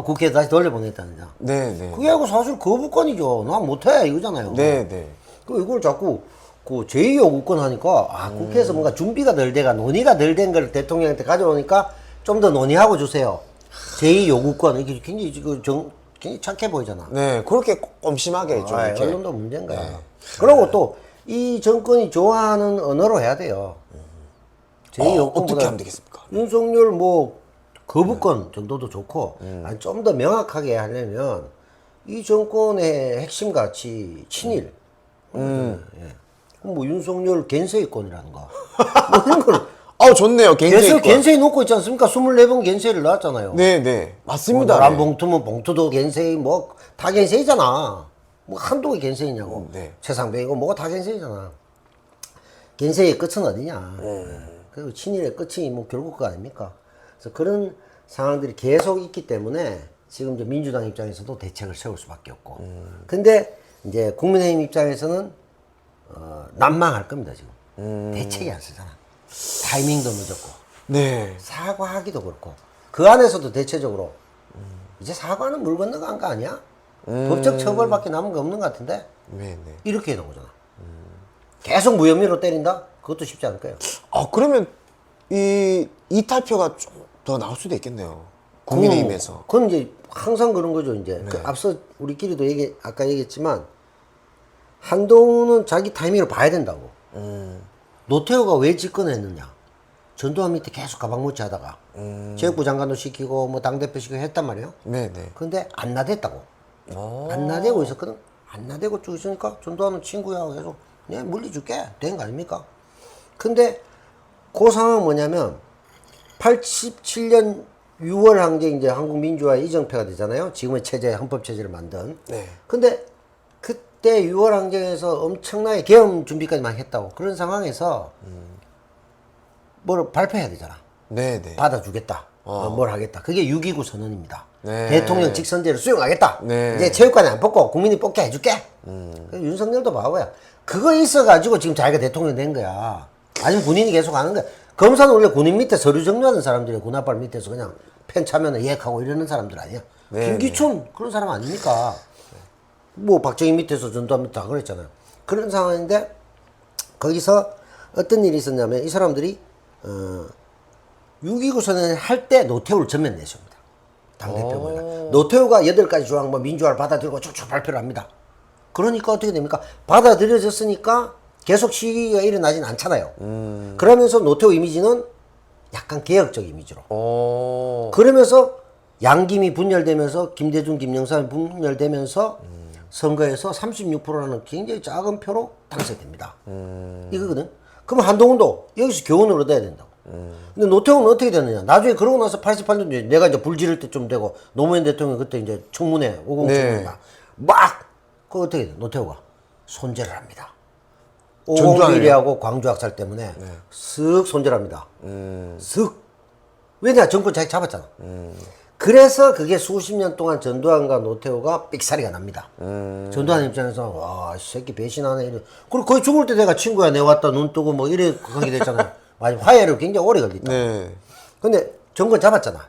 국회에 다시 돌려보냈다는 점. 네네. 그게 하고 사실 거부권이죠. 난 못해 이거잖아요. 네네. 그 이걸 자꾸 제2요구권 하니까 국회에서 뭔가 준비가 덜 돼가 논의가 덜 된 걸 대통령한테 가져오니까 좀 더 논의하고 주세요. 제2요구권 이게 굉장히 굉장히 착해 보이잖아. 네, 그렇게 꼼꼼하게 좀 이렇게. 언론도 문제인 거야. 그리고 또 이 정권이 좋아하는 언어로 해야 돼요. 어떻게 하면 되겠습니까? 윤석열 거부권 정도도 좋고 좀 더 명확하게 하려면 이 정권의 핵심 가치 친일. 윤석열 겐세이권이라든가 뭐 이런 거를 좋네요. 겐세이 놓고 있지 않습니까? 24번 겐세이를 나왔잖아요. 네네. 맞습니다. 노란 봉투면 봉투도 겐세이 다 겐세이잖아. 한두 개 겐세이냐고. 네. 최상병이고 뭐가 다 겐세이잖아. 겐세이의 끝은 어디냐. 그리고 친일의 끝이 결국 그거 아닙니까? 그래서 그런 상황들이 계속 있기 때문에 지금 이제 민주당 입장에서도 대책을 세울 수밖에 없고. 근데 이제 국민의힘 입장에서는 난망할 겁니다 지금. 대책이 안 쓰잖아. 타이밍도 늦었고. 네. 사과하기도 그렇고. 그 안에서도 대체적으로 이제 사과는 물 건너간 거 아니야? 법적 처벌밖에 남은 거 없는 것 같은데? 네네. 이렇게 나오잖아. 계속 무혐의로 때린다? 그것도 쉽지 않을 거예요. 그러면 이탈표가 좀 더 나올 수도 있겠네요. 국민의힘에서. 그건 이제 항상 그런 거죠, 이제. 앞서 우리끼리도 아까 얘기했지만, 한동훈은 자기 타이밍을 봐야 된다고. 노태우가 왜 집권했느냐? 전두환 밑에 계속 가방무치 하다가, 체육부 장관도 시키고, 당대표 시키고 했단 말이에요. 네네. 근데 안 나댔다고. 안 나대고 있었거든? 안 나대고 쭉 있으니까, 전두환은 친구야. 계속, 내가 물리줄게. 된 거 아닙니까? 근데, 그 상황은 뭐냐면, 87년 6월 항쟁 이제 한국민주화 이정표가 되잖아요. 지금의 체제, 헌법체제를 만든. 네. 근데 그때 6월 항쟁에서 엄청나게 계엄 준비까지 많이 했다고. 그런 상황에서 뭘 발표해야 되잖아. 네네. 받아주겠다. 뭘 하겠다. 그게 6.29 선언입니다. 네. 대통령 직선제를 수용하겠다. 네. 이제 체육관에 안 뽑고 국민이 뽑게 해줄게. 윤석열도 바보야. 그거 있어가지고 지금 자기가 대통령 된 거야. 아니면 군인이 계속 하는 거야. 검사는 원래 군인 밑에 서류 정리하는 사람들이 군합발 밑에서 그냥 펜 차면은 예약하고 이러는 사람들 아니야. 네, 김기춘 그런 사람 아닙니까? 박정희 밑에서 전두환 밑에 다 그랬잖아요. 그런 상황인데 거기서 어떤 일이 있었냐면 이 사람들이 6.29 선언을 할 때 노태우를 전면 내세웁니다. 당대표가. 노태우가 8가지 조항 뭐 민주화를 받아들이고 쭉쭉 발표를 합니다. 그러니까 어떻게 됩니까? 받아들여졌으니까 계속 시위가 일어나진 않잖아요. 그러면서 노태우 이미지는 약간 개혁적 이미지로. 그러면서 양김이 분열되면서 김대중, 김영삼이 분열되면서 선거에서 36%라는 굉장히 작은 표로 당선됩니다. 이거거든. 그럼 한동훈도 여기서 교훈을 얻어야 된다고. 근데 노태우는 어떻게 됐느냐? 나중에 그러고 나서 88년 내가 이제 불 지를 때쯤 되고 노무현 대통령이 그때 이제 청문회, 50 청문회 막 그 어떻게 돼? 노태우가 손절을 합니다. 50 비리하고 광주 학살 때문에 쓱 손절합니다. 쓱. 왜냐? 정권 자기 잡았잖아. 그래서 그게 수십 년 동안 전두환과 노태우가 삑사리가 납니다. 전두환 입장에서 와, 이 새끼 배신하네. 이래. 그리고 거의 죽을 때 내가 친구야, 내 왔다 눈 뜨고 뭐 이래 하게 됐잖아요. 마지막 화해를 굉장히 오래 걸렸다. 근데 정권 잡았잖아.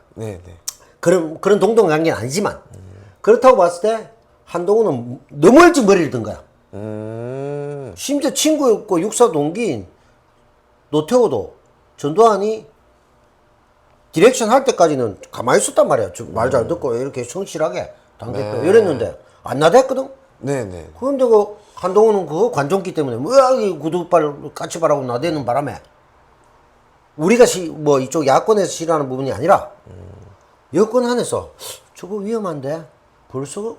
그런 동등관계는 아니지만 그렇다고 봤을 때 한동훈은 너무 일찍 머리를 든 거야. 심지어 친구였고 육사 동기인 노태우도 전두환이 디렉션 할 때까지는 가만히 있었단 말이야. 말 잘 듣고 이렇게 성실하게 당대표 이랬는데 안 나댔거든. 그런데 그 한동훈은 그 관종기 때문에 뭐야 구두발 까치발하고 나대는 바람에 우리가 뭐 이쪽 야권에서 싫어하는 부분이 아니라 여권 안에서 저거 위험한데 벌써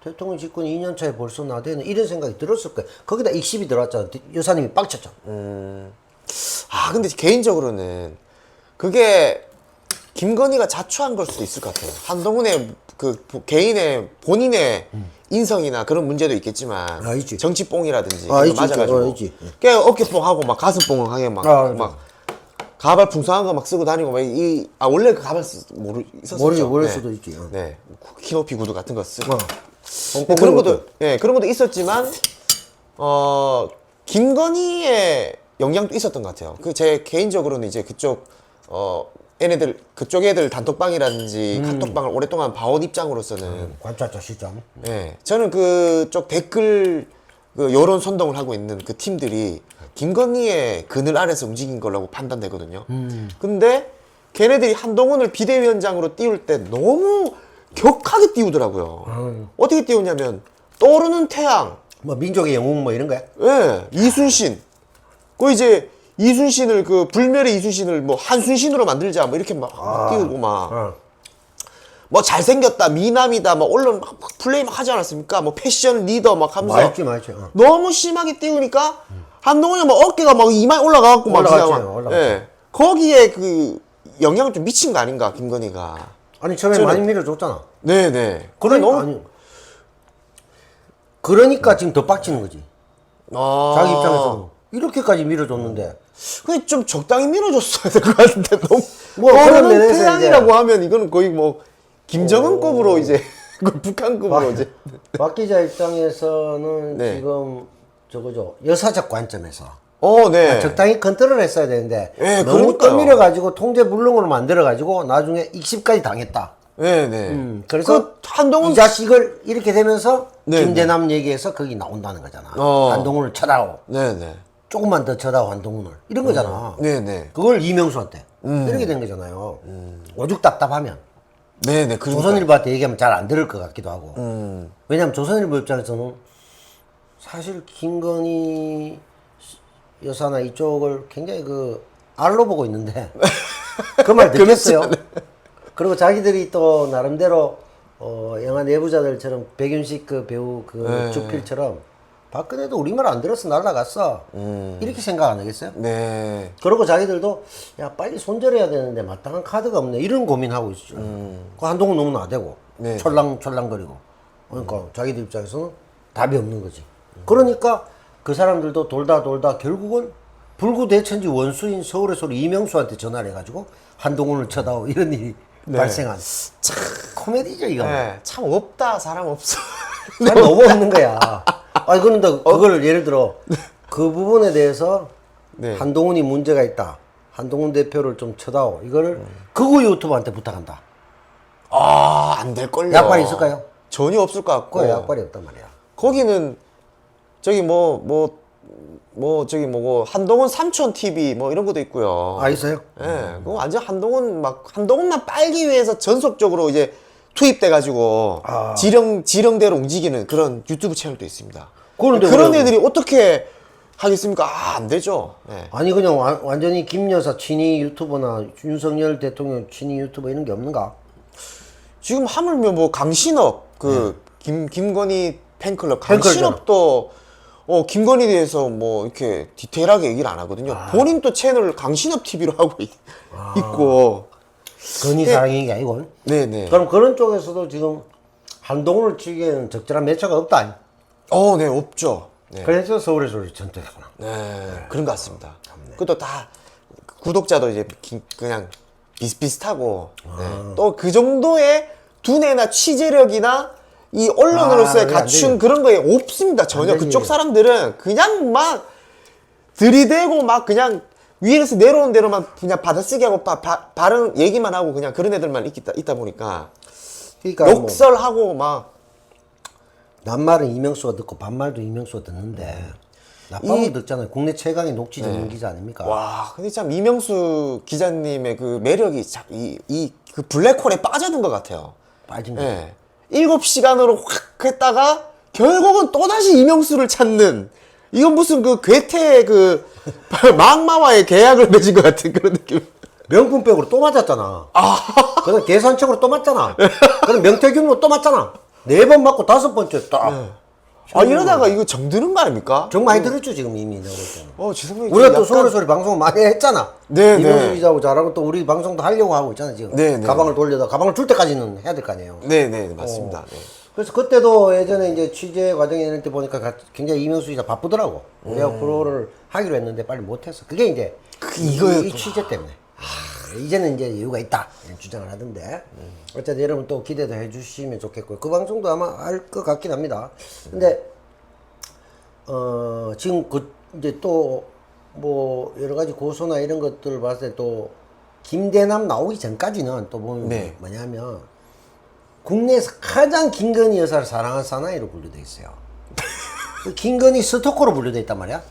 대통령 집권 2년 차에 벌써 나대는 이런 생각이 들었을 거야. 거기다 익십이 들어왔잖아. 여사님이 빡쳤잖아. 아 근데 개인적으로는 그게 김건희가 자초한 걸 수도 있을 것 같아요. 한동훈의 그 개인의 본인의 인성이나 그런 문제도 있겠지만 있지. 정치뽕이라든지 있지, 맞아가지고 있지. 꽤 어깨뽕하고 막 가슴뽕하게 막 가발 풍성한 거 막 쓰고 다니고 막 원래 그 가발 있었었죠. 모를 수도 있지. 네, 키높이 구두 같은 거 쓰고 그런 그런 것도 있었지만 김건희의 영향도 있었던 것 같아요. 그 제 개인적으로는 이제 그쪽 애들 단톡방이라든지 카톡방을 오랫동안 봐온 입장으로서는 관찰자 시점. 네, 저는 그쪽 댓글 그 여론 선동을 하고 있는 그 팀들이 김건희의 그늘 아래서 움직인 거라고 판단되거든요. 근데 걔네들이 한동훈을 비대위원장으로 띄울 때 너무 격하게 띄우더라고요. 어떻게 띄우냐면 떠오르는 태양, 뭐 민족의 영웅 뭐 이런 거야? 예, 이순신. 그 이제 이순신을 그 불멸의 이순신을 뭐 한순신으로 만들자 뭐 이렇게 막 띄우고 막 뭐 잘생겼다 미남이다 막 언론 막 플레이 막 하지 않았습니까? 뭐 패션 리더 막 하면서 맞지. 너무 심하게 띄우니까 한동훈이 막 어깨가 막 이마에 올라가갖고 막 올라갔죠. 예, 거기에 그 영향을 좀 미친 거 아닌가 김건희가. 아니 처음에 많이 밀어줬잖아. 네네. 그러니까 지금 더 빡치는 거지. 자기 입장에서는 이렇게까지 밀어줬는데 그냥 좀 적당히 밀어줬어야 될 것 같은데 너무 뭐 그런 면에서 태양이라고 하면 이거는 거의 뭐 김정은급으로 이제 북한급으로 이제 박 기자 입장에서는 네. 지금 저거죠 여사적 관점에서 네. 적당히 컨트롤 했어야 되는데 네, 너무 그러니까요. 떠밀어가지고 통제불능으로 만들어가지고 나중에 익십까지 당했다. 네네. 그래서 그 한동훈 이 자식을 이렇게 되면서 네, 김대남 얘기해서 거기 나온다는 거잖아. 한동훈을 쳐다오. 네네. 조금만 더 쳐다오 한동훈을 이런 거잖아. 네네. 그걸 이명수한테 이렇게 된 거잖아요. 오죽 답답하면 네네. 조선일보한테 얘기하면 잘 안 들을 것 같기도 하고. 왜냐면 조선일보 입장에서는 사실 김건희 여사나 이쪽을 굉장히 그 알로 보고 있는데 그 말 듣겠어요? 그리고 자기들이 또 나름대로 영화 내부자들처럼 백윤식 그 배우 그 주필처럼 박근혜도 우리 말 안 들어서 날라갔어. 이렇게 생각 안 하겠어요? 네. 그리고 자기들도 야 빨리 손절해야 되는데 마땅한 카드가 없네 이런 고민하고 있죠. 그 한동훈 너무 나대고 네. 촐랑촐랑거리고 그러니까 자기들 입장에서는 답이 없는 거지. 그러니까 그 사람들도 돌다 결국은 불구대천지 원수인 서울의 소리 이명수한테 전화를 해가지고 한동훈을 쳐다오 이런 일이 발생한 참 코미디죠 이거. 네. 참 없다 사람 없어. 아니, 너무 없는 거야. 아니 그런데 그걸 예를 들어 그 부분에 대해서 한동훈이 문제가 있다. 한동훈 대표를 좀 쳐다오. 이거를 극우 유튜버한테 부탁한다. 안 될걸요. 약발이 있을까요? 전혀 없을 것 같고. 그거 약발이 없단 말이야. 거기는 저기 저기 뭐고 한동훈 삼촌 TV 뭐 이런 것도 있고요. 아 있어요? 예, 그거 완전 한동훈만 빨기 위해서 전속적으로 이제 투입돼가지고 지령대로 움직이는 그런 유튜브 채널도 있습니다. 그런데 그런 애들이 어떻게 하겠습니까? 안 되죠. 네. 아니 그냥 완전히 김 여사 친위 유튜버나 윤석열 대통령 친위 유튜버 이런 게 없는가? 지금 하물며 뭐 강신업 김건희 팬클럽 팬클럽 강신업도 김건희에 대해서 뭐 이렇게 디테일하게 얘기를 안 하거든요. 본인도 채널을 강신업 TV로 하고 있고. 건희 사랑이 아니고. 네네. 그럼 그런 쪽에서도 지금 한동훈을 치기에는 적절한 매체가 없다. 네, 없죠. 네. 그래서 서울의 소리 전투했구나. 네, 그런 것 같습니다. 그것도 다 구독자도 이제 그냥 비슷비슷하고 또 그 정도의 두뇌나 취재력이나 이 언론으로서의 갖춘 그런 거에 없습니다. 전혀. 그쪽 사람들은 그냥 막 들이대고 막 그냥 위에서 내려온 대로만 그냥 받아쓰기 하고 바른 얘기만 하고 그냥 그런 애들만 있다 보니까 그러니까 욕설하고 막 남말은 이명수가 듣고 반말도 이명수가 듣는데 나빠면 듣잖아요. 국내 최강의 녹취 전문 기자 아닙니까? 와, 근데 참 이명수 기자님의 그 매력이 참 그 블랙홀에 빠져든 것 같아요. 빠진 거. 예. 7시간으로 확 했다가 결국은 또다시 이명수를 찾는 이건 무슨 그 괴테 그 망마와의 계약을 맺은 것 같은 그런 느낌. 명품백으로 또 맞았잖아. 그다음 계산책으로 또 맞잖아. 그다음 명태균으로 또 맞잖아. 4번 맞고 5번째 딱. 이러다가 이거 정드는 거 아닙니까? 정 많이 들었죠 지금 이미 내가 볼 때는. 제 생각에 우리가 또 서울의 소리 방송 많이 했잖아. 네, 이명수 네. 기자하고 잘하고 또 우리 방송도 하려고 하고 있잖아 지금. 네, 네. 가방을 돌려다 가방을 줄 때까지는 해야 될 거 아니에요. 네네 맞습니다. 네. 그래서 그때도 예전에 이제 취재 과정에 이럴 때 보니까 굉장히 이명수 기자 바쁘더라고. 내가 프로를 하기로 했는데 빨리 못했어. 그게 이제 이 취재 때문에. 이제는 이제 이유가 있다 이런 주장을 하던데. 어쨌든 여러분 또 기대도 해주시면 좋겠고요. 그 방송도 아마 할 것 같긴 합니다. 근데 지금 이제 또 뭐 여러 가지 고소나 이런 것들을 봤을 때 또 김대남 나오기 전까지는 또 보면 뭐냐면 국내에서 가장 김건희 여사를 사랑한 사나이로 분류돼 있어요. 그 김건희 스토커로 분류돼 있단 말이야.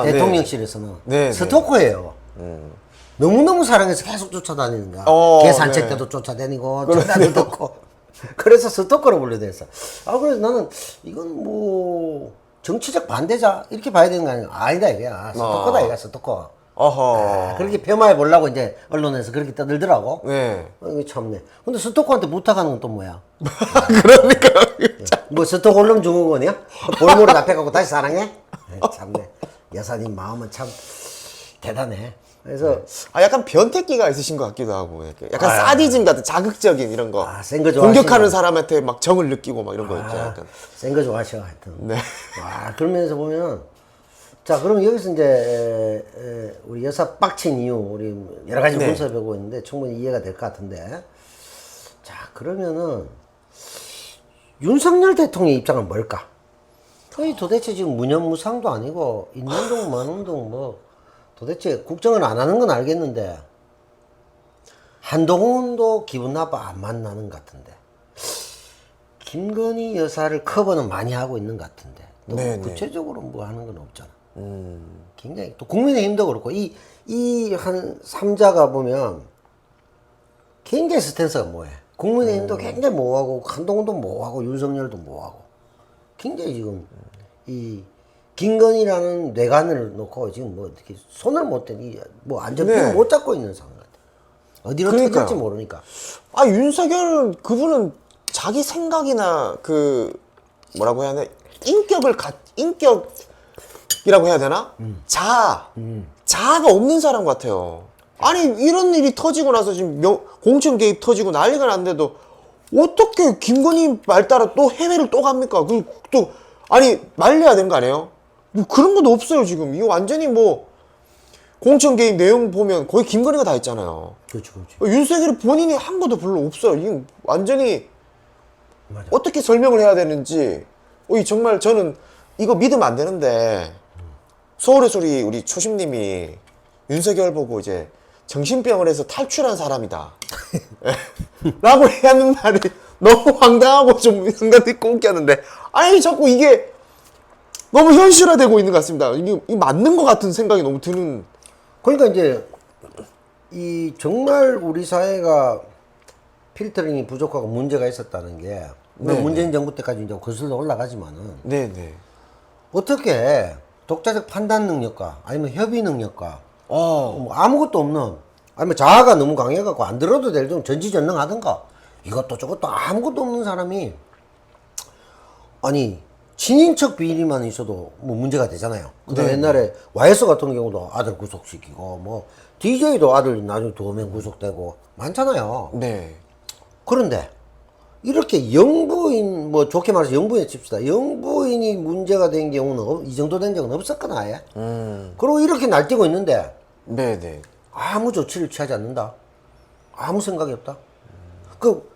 대통령실에서는 스토커예요. 너무너무 사랑해서 계속 쫓아다니는 거야. 계산책 때도 쫓아다니고 전화도 듣고. 그래서 스토커로 분류돼 있어. 그래서 나는 이건 뭐 정치적 반대자 이렇게 봐야 되는 거 아니야? 아니다 이거야. 스토커다 이거야 스토커. 그렇게 폄하해 보려고 이제 언론에서 그렇게 떠들더라고. 네. 이거 참네. 근데 스토커한테 부탁하는 건 또 뭐야? 그러니까 뭐 스톡홀름 증후군이야? 볼모를 앞에가고 다시 사랑해? 참네. 여사님 마음은 참 대단해. 그래서 약간 변태기가 있으신 것 같기도 하고 약간 사디즘 같은 자극적인 이런 거 센 거 좋아하시네. 공격하는 사람한테 막 정을 느끼고 막 이런 거 있죠. 약간 센 거 좋아하셔 하여튼. 네. 그런 면에서 보면 자 그럼 여기서 이제 우리 여사 빡친 이유 우리 여러 가지 분석해보고 있는데 충분히 이해가 될 것 같은데 자 그러면은 윤석열 대통령의 입장은 뭘까? 거의 도대체 지금 무념무상도 아니고 있는 동 마는 동 뭐 도대체 국정을 안 하는 건 알겠는데 한동훈도 기분 나빠 안 만나는 것 같은데 김건희 여사를 커버는 많이 하고 있는 것 같은데 또 구체적으로 뭐 하는 건 없잖아. 굉장히 또 국민의힘도 그렇고 이 한 3자가 보면 굉장히 스탠스가 뭐해. 국민의힘도 굉장히 뭐하고 한동훈도 뭐하고 윤석열도 뭐하고 굉장히 지금 이 김건희라는 뇌관을 놓고 지금 뭐 어떻게 손을 못 대니 뭐 안전핀을 못 잡고 있는 상황 같아. 어디로 터질지 모르니까. 윤석열은 그분은 자기 생각이나 그 뭐라고 해야 되나 인격이라고 해야 되나 자아가 없는 사람 같아요. 아니 이런 일이 터지고 나서 지금 공천 개입 터지고 난리가 났는데도 어떻게 김건희 말 따라 또 해외를 또 갑니까? 또 아니 말려야 되는 거 아니에요? 뭐 그런 것도 없어요 지금. 이거 완전히 뭐 공천 개입 내용 보면 거의 김건희가 다 했잖아요. 그렇죠. 윤석열이 본인이 한 것도 별로 없어요. 이거 완전히 맞아. 어떻게 설명을 해야 되는지 정말 저는 이거 믿으면 안 되는데 서울의 소리 우리 초심님이 윤석열 보고 이제 정신병을 해서 탈출한 사람이다 라고 하는 말이 너무 황당하고 좀 순간 듣고 웃겼는데 아니 자꾸 이게 너무 현실화되고 있는 것 같습니다. 이게 맞는 것 같은 생각이 너무 드는. 그러니까 이제 이 정말 우리 사회가 필터링이 부족하고 문제가 있었다는 게 물론 문재인 정부 때까지 이제 거슬러 올라가지만은 네네. 어떻게 독자적 판단 능력과 아니면 협의 능력과 뭐 아무것도 없는 아니면 자아가 너무 강해갖고 안 들어도 될 정도 전지전능하든가 이것도 저것도 아무것도 없는 사람이 아니 친인척 비리만 있어도 뭐 문제가 되잖아요. 그다음에 옛날에 YS 같은 경우도 아들 구속시키고 뭐 DJ도 아들 나중에 2명 구속되고 많잖아요. 네. 그런데 이렇게 영부인 뭐 좋게 말해서 영부인 칩시다. 영부인이 문제가 된 경우는 이 정도 된 적은 없었거나 아예. 그리고 이렇게 날뛰고 있는데 네네. 아무 조치를 취하지 않는다. 아무 생각이 없다. 그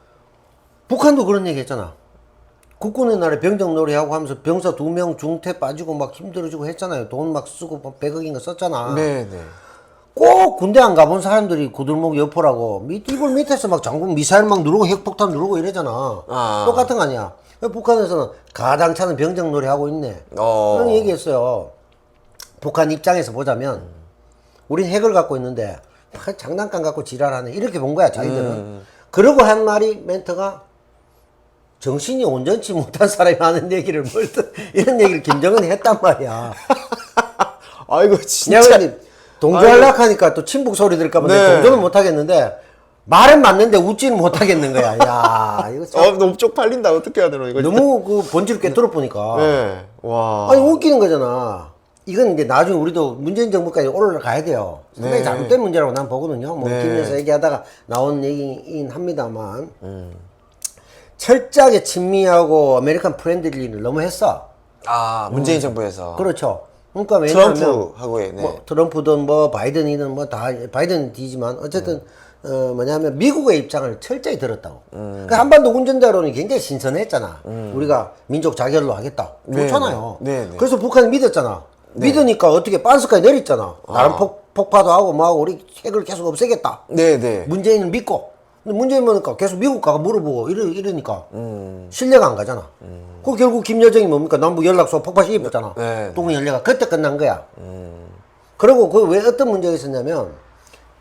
북한도 그런 얘기 했잖아. 국군의 날에 병정놀이하고 하면서 병사 2명 중퇴 빠지고 막 힘들어지고 했잖아요. 돈 막 쓰고 100억인가 썼잖아. 네네. 꼭 군대 안 가본 사람들이 구들목 여포라고 이불 밑에서 막 장군 미사일 막 누르고 핵폭탄 누르고 이러잖아. 똑같은 거 아니야. 북한에서는 가당차는 병정놀이 하고 있네. 그런 얘기했어요. 북한 입장에서 보자면 우린 핵을 갖고 있는데 장난감 갖고 지랄하네 이렇게 본 거야 자기들은. 그러고 한 말이 멘트가 정신이 온전치 못한 사람이 하는 얘기를 이런 얘기를 김정은이 했단 말이야. 아이고 진짜. 내가 동조하려고 하니까 또 친북 소리 들을까봐 네. 동조는 못하겠는데 말은 맞는데 웃지는 못하겠는 거야. 야 이거 참 너무 쪽팔린다. 어떻게 해야 되나 이거. 너무 그 본질을 꿰뚫어 보니까 네. 와. 아니 웃기는 거잖아. 이건 이제 나중에 우리도 문재인 정부까지 올라가야 돼요. 상당히 네. 잘못된 문제라고 난 보거든요. 뭐 네. 김에서 얘기하다가 나온 얘기긴 합니다만 철저하게 친미하고 아메리칸 프렌들리를 너무 했어. 문재인 정부에서. 그렇죠. 그러니까 왜냐하면 트럼프하고의 네. 뭐 트럼프든 뭐 바이든이든 뭐 다 바이든 뒤지만 어쨌든 뭐냐면 미국의 입장을 철저히 들었다고. 그러니까 한반도 운전대로는 굉장히 신선했잖아. 우리가 민족 자결로 하겠다. 좋잖아요. 네. 그래서 북한이 믿었잖아. 믿으니까 어떻게 빤스까지 내렸잖아. 나름 폭파도 하고 뭐하고 우리 핵을 계속 없애겠다. 네네. 문재인을 믿고. 근데 문재인 보니까 계속 미국 가서 물어보고 이러니까 신뢰가 안 가잖아. 그 결국 김여정이 뭡니까? 남북 연락소 폭파시켰잖아. 네. 동해연례가 그때 끝난 거야. 그리고 그 왜 어떤 문제가 있었냐면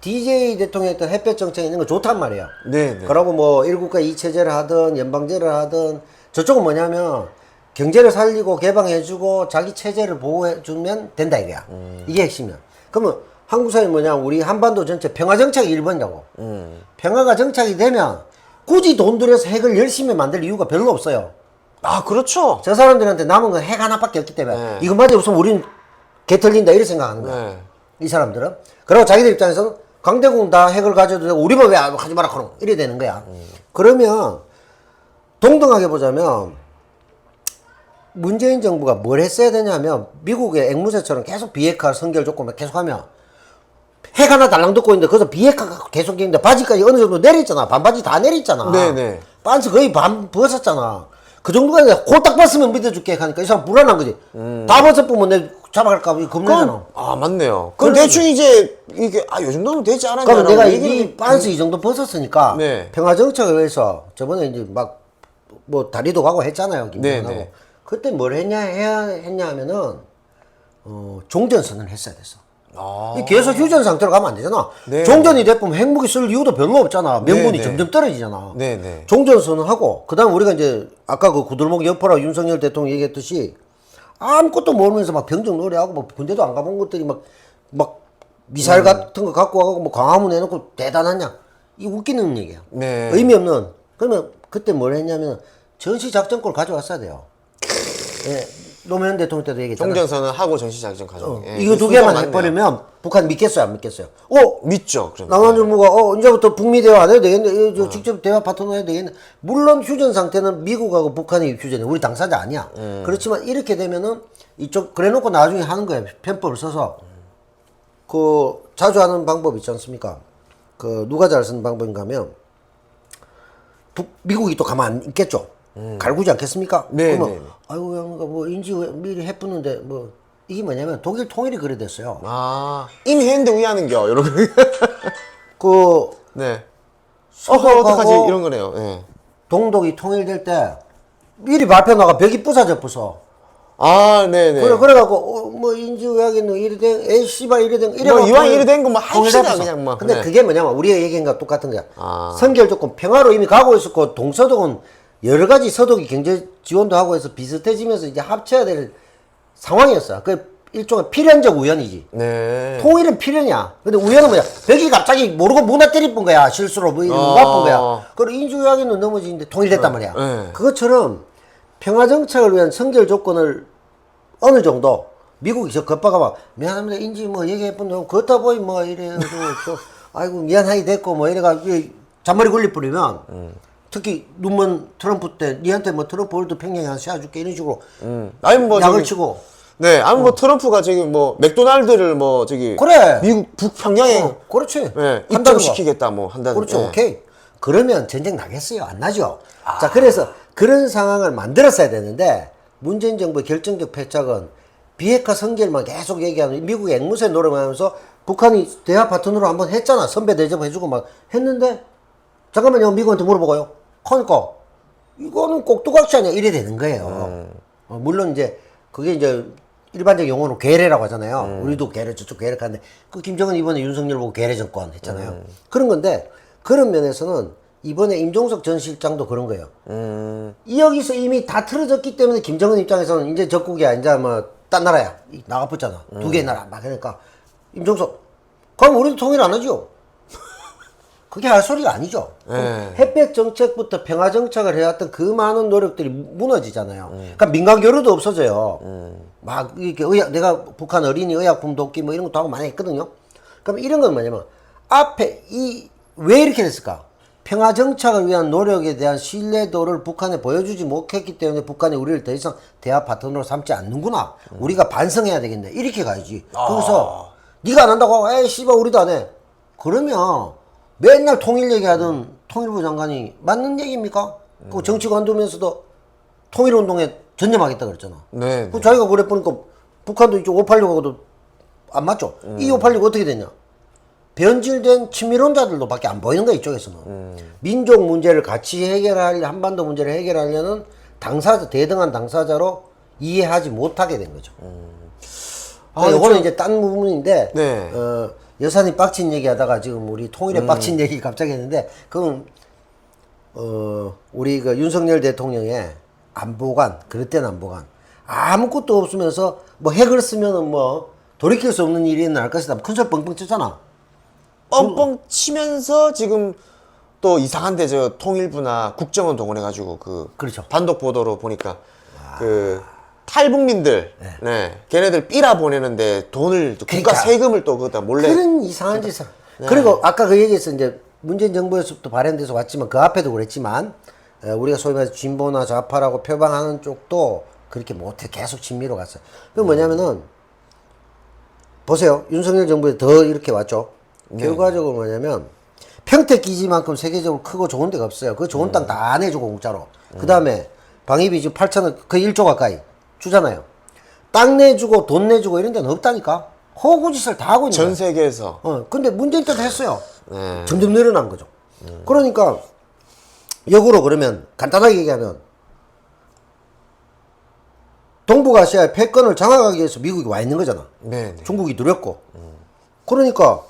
DJ 대통령이 했던 햇볕 정책이 있는 거 좋단 말이야. 네네. 그러고 뭐 1국가 2체제를 하든 연방제를 하든 저쪽은 뭐냐면 경제를 살리고 개방해주고 자기 체제를 보호해주면 된다 이거야. 이게 핵심이야. 그러면 한국 사람이 뭐냐 우리 한반도 전체 평화 정착이 1번이라고. 평화가 정착이 되면 굳이 돈 들여서 핵을 열심히 만들 이유가 별로 없어요. 그렇죠. 저 사람들한테 남은 건 핵 하나밖에 없기 때문에 이것마저 없으면 우린 개 털린다 이렇게 생각하는 거야. 이 사람들은. 그리고 자기들 입장에서는 강대국은 다 핵을 가져도 되고 우리만 왜 하지 마라 그럼 이래 되는 거야. 그러면 동등하게 보자면 문재인 정부가 뭘 했어야 되냐면 미국의 앵무새처럼 계속 비핵화 선결 조건만 계속하면 핵 하나 달랑 듣고 있는데 거기서 비핵화가 계속 있는데 바지까지 어느 정도 내렸잖아. 반바지 다 내렸잖아. 네네. 반스 거의 반 벗었잖아. 그 정도가 아니라 홀딱 벗으면 믿어줄게 하니까 이 사람 불안한 거지. 다 벗어보면 내 잡아갈까 봐 겁내잖아. 맞네요. 그럼 대충 이제 이게 요 정도면 되지 않았냐. 그럼 내가 이 반스 이 정도 벗었으니까 네. 평화정책에 의해서 저번에 이제 막 뭐 다리도 가고 했잖아요. 김정은하고. 네네. 그때 뭘 했냐 하면은 종전선언을 했어야 됐어. 이 계속 휴전 상태로 가면 안 되잖아. 네. 종전이 됐으면 핵무기 쓸 이유도 별로 없잖아. 명분이 네. 점점 떨어지잖아. 네네. 종전선언하고 그다음 우리가 이제 아까 그 구들목 여포라고 윤석열 대통령 얘기했듯이 아무것도 모르면서 막 병정 놀이하고 뭐 군대도 안 가본 것들이 막 미사일 같은 거 갖고 와가고 뭐 광화문 해놓고 대단하냐. 이 웃기는 얘기야. 네. 의미 없는. 그러면 그때 뭘 했냐면 전시작전권을 가져왔어야 돼요. 예. 노무현 대통령 때도 얘기했잖아. 종전선언 하고 전시작전 가져. 이거 두 개만 해버리면 북한 믿겠어요, 안 믿겠어요? 믿죠. 그럼. 남한정부가 이제부터 북미 대화 안 해도 되겠네. 직접 대화 파트너 해도 되겠네. 물론 휴전 상태는 미국하고 북한이 휴전이 우리 당사자 아니야. 그렇지만 이렇게 되면은 이쪽 그래놓고 나중에 하는 거예요. 편법을 써서 그 자주 하는 방법 있지 않습니까? 그 누가 잘 쓰는 방법인가 하면 미국이 또 가만 안 있겠죠. 갈구지 않겠습니까? 네, 그러면 네, 네. 아이고 양가 뭐 인지 미리 해프는데 뭐 이게 뭐냐면 독일 통일이 그래 됐어요. 이미 했는데 왜 하는겨? 이런 거. 그 네. 서독하고 어떡하지? 이런 거네요. 예. 동독이 통일될 때 미리 발표 나가 벽이 부서져 부서. 아, 네네. 그래갖고 뭐 인지의학에는 이래 된, 에이 씨발 이래 된, 뭐 이왕 이래 된 거 뭐 합시다 그냥 뭐. 근데 네. 그게 뭐냐면 우리가 얘기한 거 똑같은 거야. 아. 선결 조건 평화로 이미 가고 있었고 동서독은 여러 가지 서독이 경제 지원도 하고 해서 비슷해지면서 이제 합쳐야 될 상황이었어. 그 일종의 필연적 우연이지. 네. 통일은 필연이야. 근데 우연은 뭐야? 벽이 갑자기 모르고 문화 때리뿐 거야. 실수로 뭐 누가 본 거야. 그리고 인주의학에는 넘어지는데 통일됐단 말이야. 네. 그것처럼 평화 정착을 위한 선결 조건을 어느 정도 미국이 저 겉바가 막 미안합니다 인지 뭐 얘기해본 겉다 보이 뭐 이래가지고 좀 아이고 미안하게 됐고 뭐 이래가 잔머리 굴리 뿌리면 특히 눈먼 트럼프 때 니한테 뭐 트럼프 월드 평양에 한 씌워줄게 이런 식으로 아니 뭐 약을 저기, 치고 네, 아니 뭐 트럼프가 저기 뭐 맥도날드를 뭐 저기 그래. 미국 북평양에 그렇지. 네, 한다는 입점시키겠다 뭐 한다는. 그렇죠. 네. 오케이. 그러면 전쟁 나겠어요? 안 나죠? 자, 그래서 그런 상황을 만들었어야 되는데 문재인 정부의 결정적 패착은 비핵화 선결만 계속 얘기하는 미국의 앵무새 노름하면서 북한이 대화 파트너로 한번 했잖아. 선배 대접해주고 막 했는데 잠깐만요. 미국한테 물어보고요. 그러니까 이거는 꼭두각시 아니야. 이래 되는 거예요. 물론 이제 그게 이제 일반적 용어로 괴뢰라고 하잖아요. 우리도 괴뢰 저쪽 괴뢰 하는데 그 김정은 이번에 윤석열 보고 괴뢰 정권 했잖아요. 그런 건데 그런 면에서는 이번에 임종석 전 실장도 그런 거예요. 여기서 이미 다 틀어졌기 때문에 김정은 입장에서는 이제 적국이야. 이제 뭐 딴 나라야. 나가붙잖아. 두 개의 나라. 막 그러니까 임종석 그럼 우리도 통일 안 하죠. 그게 할 소리가 아니죠. 햇볕 정책부터 평화 정착을 해왔던 그 많은 노력들이 무너지잖아요. 그러니까 민간 교류도 없어져요. 막 이렇게 내가 북한 어린이 의약품 돕기 뭐 이런 것도 하고 많이 했거든요. 그럼 이런 건 뭐냐면 앞에 왜 이렇게 됐을까? 평화 정착을 위한 노력에 대한 신뢰도를 북한에 보여주지 못했기 때문에 북한이 우리를 더 이상 대화 파트너로 삼지 않는구나. 우리가 반성해야 되겠네. 이렇게 가야지. 거기서 네가 안 한다고 에이 씨발 우리도 안 해. 그러면 맨날 통일 얘기하던 통일부 장관이 맞는 얘기입니까? 그 정치 관두면서도 통일운동에 전념하겠다 그랬잖아. 네. 그 자기가 그래 보니까 북한도 이쪽 586하고도 안 맞죠? 이 586 어떻게 됐냐? 변질된 친밀론자들도 밖에 안 보이는 거야, 이쪽에서는. 민족 문제를 같이 한반도 문제를 해결하려는 대등한 당사자로 이해하지 못하게 된 거죠. 이거는 이제 딴 부분인데, 네. 여산이 빡친 얘기 하다가 지금 우리 통일에 빡친 얘기 갑자기 했는데, 그건, 우리 그 윤석열 대통령의 안보관, 그릇된 안보관. 아무것도 없으면서 뭐 핵을 쓰면은 뭐 돌이킬 수 없는 일이 날 것이다. 큰소리 뻥뻥 쳤잖아. 뻥뻥 치면서 지금 또 이상한데 저 통일부나 국정원 동원해가지고 그렇죠. 단독 보도로 보니까 그 탈북민들 네. 걔네들 삐라 보내는데 돈을 국가 그러니까. 세금을 또 거기다 몰래 그런 이상한 짓을. 그리고 아까 그 얘기에서 이제 문재인 정부에서부터 발현돼서 왔지만 그 앞에도 그랬지만 우리가 소위 말해서 진보나 좌파라고 표방하는 쪽도 그렇게 못해 계속 친미로 갔어요. 그 뭐냐면은 보세요. 윤석열 정부에 더 이렇게 왔죠. 결과적으로 뭐냐면 평택 기지만큼 세계적으로 크고 좋은 데가 없어요. 그 좋은 땅 다 안 해주고 공짜로. 그 다음에 방위비 지금 8천억 거의 1조 가까이 주잖아요. 땅 내주고 돈 내주고 이런 데는 없다니까. 허구짓을 다 하고 있는 거야. 전 세계에서 근데 문재인 때도 했어요. 점점 늘어난 거죠. 그러니까 역으로 그러면 간단하게 얘기하면 동북아시아의 패권을 장악하기 위해서 미국이 와 있는 거잖아. 네. 중국이 누렸고. 그러니까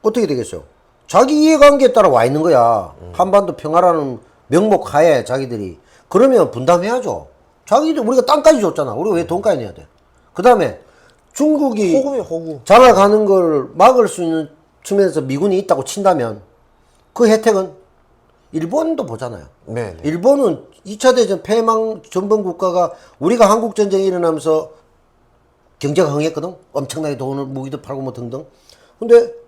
어떻게 되겠어요? 자기 이해관계에 따라 와 있는 거야. 한반도 평화라는 명목 하에 자기들이. 그러면 분담해야죠. 자기들 우리가 땅까지 줬잖아. 우리가 왜 돈까지 내야 돼? 그 다음에 중국이 호구면 호구. 장악하는 걸 막을 수 있는 측면에서 미군이 있다고 친다면 그 혜택은 일본도 보잖아요. 네. 일본은 2차 대전 폐망 전범 국가가 우리가 한국 전쟁이 일어나면서 경제가 흥했거든. 엄청나게 돈을 무기도 팔고 뭐 등등. 근데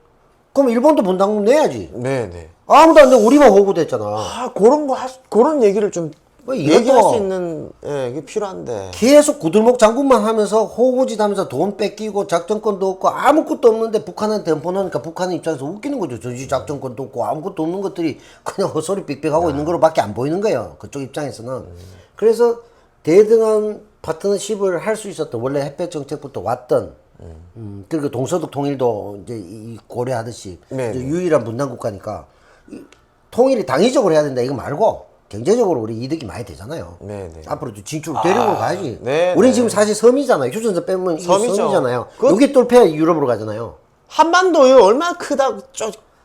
그럼 일본도 분담금 내야지. 네. 아무도 안 내고 우리만 호구됐잖아. 아 그런 얘기를 좀 뭐 얘기할 수 있는 이게 필요한데. 계속 구들목 장군만 하면서 호구짓 하면서 돈 뺏기고 작전권도 없고 아무것도 없는데 북한한테 덤퍼놓으니까 북한의 입장에서 웃기는 거죠. 전시 작전권도 없고 아무것도 없는 것들이 그냥 헛소리 삑삑하고 있는 거로밖에 안 보이는 거예요. 그쪽 입장에서는. 그래서 대등한 파트너십을 할 수 있었던 원래 햇볕 정책부터 왔던 그리고 동서독 통일도 이제 고려하듯이 네. 이제 유일한 분단 국가니까 통일이 당위적으로 해야 된다 이거 말고 경제적으로 우리 이득이 많이 되잖아요. 네네. 앞으로도 진출을 데리고 가야지. 네, 우리 네. 지금 사실 섬이잖아요. 휴전선 빼면 이게 섬이죠. 섬이잖아요. 그- 여기 뚫려야 유럽으로 가잖아요. 한반도요 얼마나 크다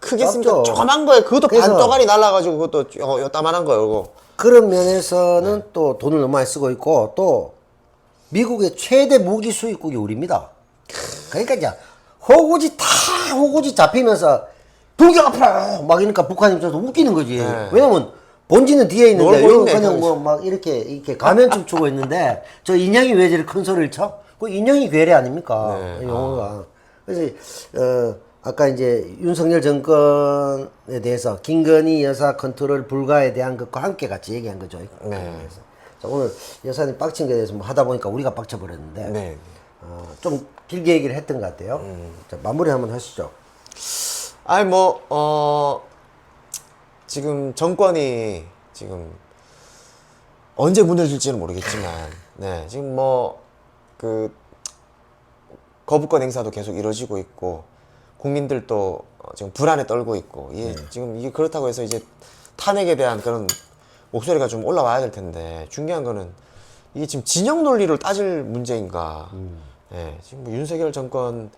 크겠습니까? 맞죠. 조그만 거에 그것도 그래서- 반떠가리 날라가지고 그것도 요따만한 거예요. 이거. 그런 면에서는 또 돈을 너무 많이 쓰고 있고 또 미국의 최대 무기 수입국이 우리입니다. 그러니까 이제 호구지 잡히면서 동경 앞으로 막 이러니까 북한 입장에서 웃기는 거지. 네. 왜냐면 본지는 뒤에 있는데 놀고 여기 있네, 그냥 거기서. 뭐 막 이렇게 가면춤 추고 있는데 저 인형이 왜 저리 큰 소리를 쳐? 그 인형이 괴뢰 아닙니까? 네. 용어가. 그래서 아까 이제 윤석열 정권에 대해서 김건희 여사 컨트롤 불가에 대한 것과 함께 같이 얘기한 거죠. 네. 그래서 자, 오늘 여사님 빡친 거에 대해서 뭐 하다 보니까 우리가 빡쳐버렸는데 네. 좀 길게 얘기를 했던 것 같아요. 자, 마무리 한번 하시죠. 아니 지금 정권이 지금 언제 무너질지는 모르겠지만, 네 지금 그 거부권 행사도 계속 이루어지고 있고 국민들도 지금 불안에 떨고 있고 이게 지금 이게 그렇다고 해서 이제 탄핵에 대한 그런 목소리가 좀 올라와야 될 텐데 중요한 거는 이게 지금 진영 논리를 따질 문제인가? 예, 지금 뭐 윤석열 정권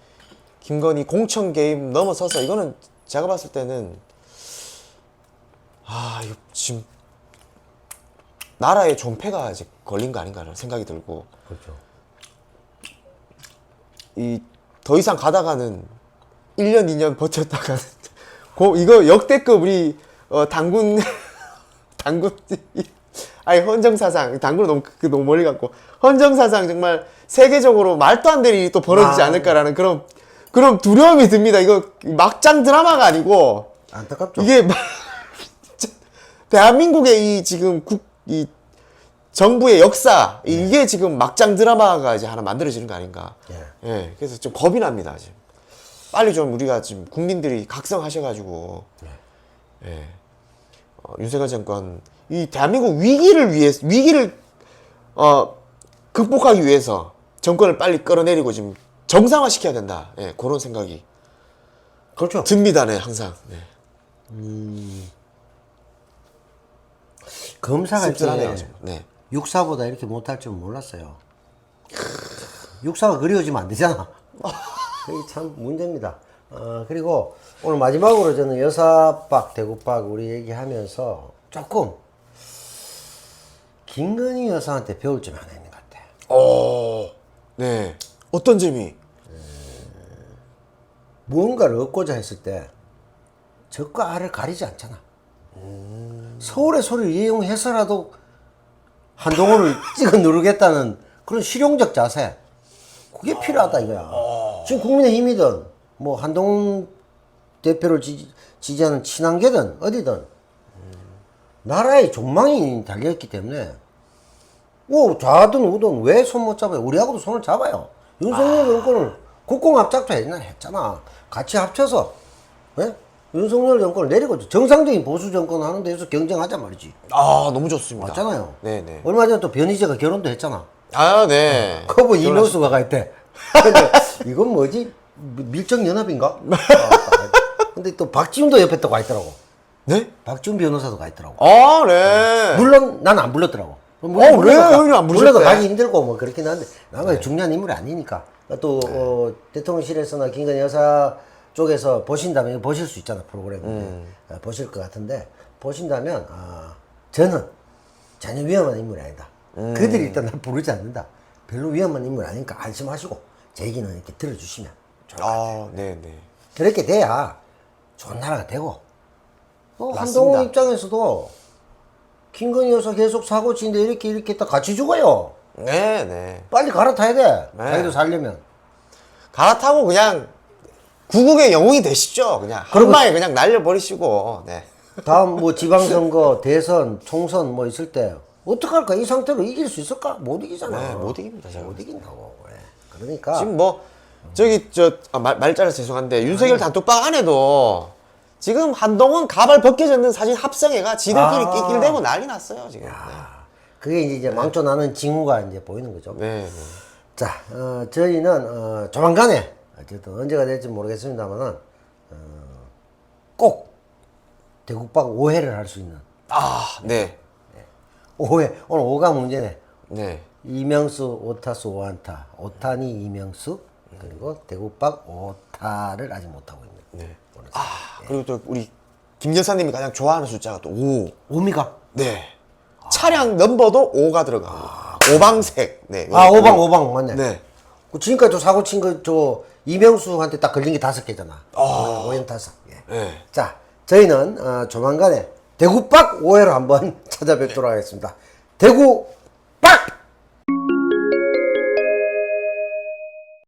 김건희 공천 개입 넘어서서 이거는 제가 봤을 때는 이거 지금 나라의 존폐가 이제 걸린 거 아닌가라는 생각이 들고 그렇죠. 이 더 이상 가다가는 1년 2년 버텼다가는 이거 역대급 우리 당군 아니 헌정사상 당군 너무 멀리 갔고 헌정사상 정말 세계적으로 말도 안 되는 일이 또 벌어지지 않을까라는 그런 두려움이 듭니다. 이거 막장 드라마가 아니고 안타깝죠. 이게 대한민국의 이 지금 이 정부의 역사 이게 지금 막장 드라마가 이제 하나 만들어지는 거 아닌가. 예, 그래서 좀 겁이 납니다. 지금 빨리 좀 우리가 지금 국민들이 각성하셔가지고 윤석열 정권 이 대한민국 위기를 극복하기 위해서 정권을 빨리 끌어내리고 지금 정상화시켜야 된다. 예, 그런 생각이 그렇죠. 듭니다. 네, 항상. 네. 검사가 씁쓸하네요. 이렇게 지금. 네. 육사보다 이렇게 못할 줄 몰랐어요. 육사가 그리워지면 안 되잖아. 그게 참 문제입니다. 그리고 오늘 마지막으로 저는 여사박, 대구박 우리 얘기하면서 조금 김건희 여사한테 배울 점이 하나 있는 것 같아. 네. 어떤 점이? 무언가를 얻고자 했을 때 적과 알을 가리지 않잖아. 서울의 소리를 이용해서라도 한동훈을 찍어 누르겠다는 그런 실용적 자세. 그게 필요하다 이거야. 지금 국민의힘이든 뭐 한동훈 대표를 지지하는 친한계든 어디든 나라의 존망이 달려있기 때문에 좌든 우든 왜 손 못 잡아요? 우리하고도 손을 잡아요. 윤석열 정권을 국공합작도 옛날에 했잖아. 같이 합쳐서 윤석열 정권을 내리고 정상적인 보수 정권 하는 데서 경쟁하자 말이지. 너무 좋습니다. 맞잖아요. 네네. 얼마 전에 또 변희재가 결혼도 했잖아. 네. 그거 이명수가 갈 때. 근데 이건 뭐지? 밀정연합인가? 근데 또 박지훈도 옆에 또 가 있더라고. 네? 박지훈 변호사도 가 있더라고. 네. 물론 난 안 불렀더라고. 왜 형님 안 부르셨대? 불러도 가기 힘들고 뭐 그렇긴 한데 나는 중요한 인물이 아니니까. 또 대통령실에서나 김건희 여사 쪽에서 보신다면 이거 보실 수 있잖아 프로그램인데 보실 것 같은데 보신다면 저는 전혀 위험한 인물이 아니다. 그들이 일단 날 부르지 않는다. 별로 위험한 인물 아니니까 안심하시고 제 얘기는 이렇게 들어주시면 좋을 것 같아요. 네네. 그렇게 돼야 좋은 나라가 되고 또 맞습니다. 한동훈 입장에서도 김건희 여사 계속 사고 치는데 이렇게 다 같이 죽어요. 네네. 빨리 갈아타야 돼. 네. 자기도 살려면. 갈아타고 그냥 구국의 영웅이 되시죠. 그냥 한 그리고- 방에 그냥 날려버리시고. 네. 다음 뭐 지방선거, 대선, 총선 뭐 있을 때 어떡할까? 이 상태로 이길 수 있을까? 못 이기잖아. 네, 못 이깁니다, 제가 못 이긴다고. 그러니까 지금 말 잘라서 죄송한데 윤석열 단톡방 안에도 지금 한동훈 가발 벗겨졌는 사진 합성해가 지들끼리 낄낄대고 난리 났어요 지금. 그게 이제 망쳐 나는 징후가 이제 보이는 거죠. 네. 자, 저희는 조만간에 어쨌든 언제가 될지 모르겠습니다만은 꼭 대국방 오해를 할 수 있는 네. 5회. 오늘 5가 문제네. 네. 이명수 5타수 5안타. 오타니 이명수. 그리고 대구박 5타를 아직 못하고 있는. 네. 그리고 또 우리 김 여사님이 가장 좋아하는 숫자가 또 5. 5미가? 네. 차량 넘버도 5가 들어가고. 오방색. 네. 오방 맞네. 네. 그 지금까지 저 사고 친 거 저 이명수한테 딱 걸린 게 5개잖아. 오연 타석. 예. 네. 자, 저희는 조만간에 대구박 5회로 한번 찾아뵙도록 하겠습니다. 대구박!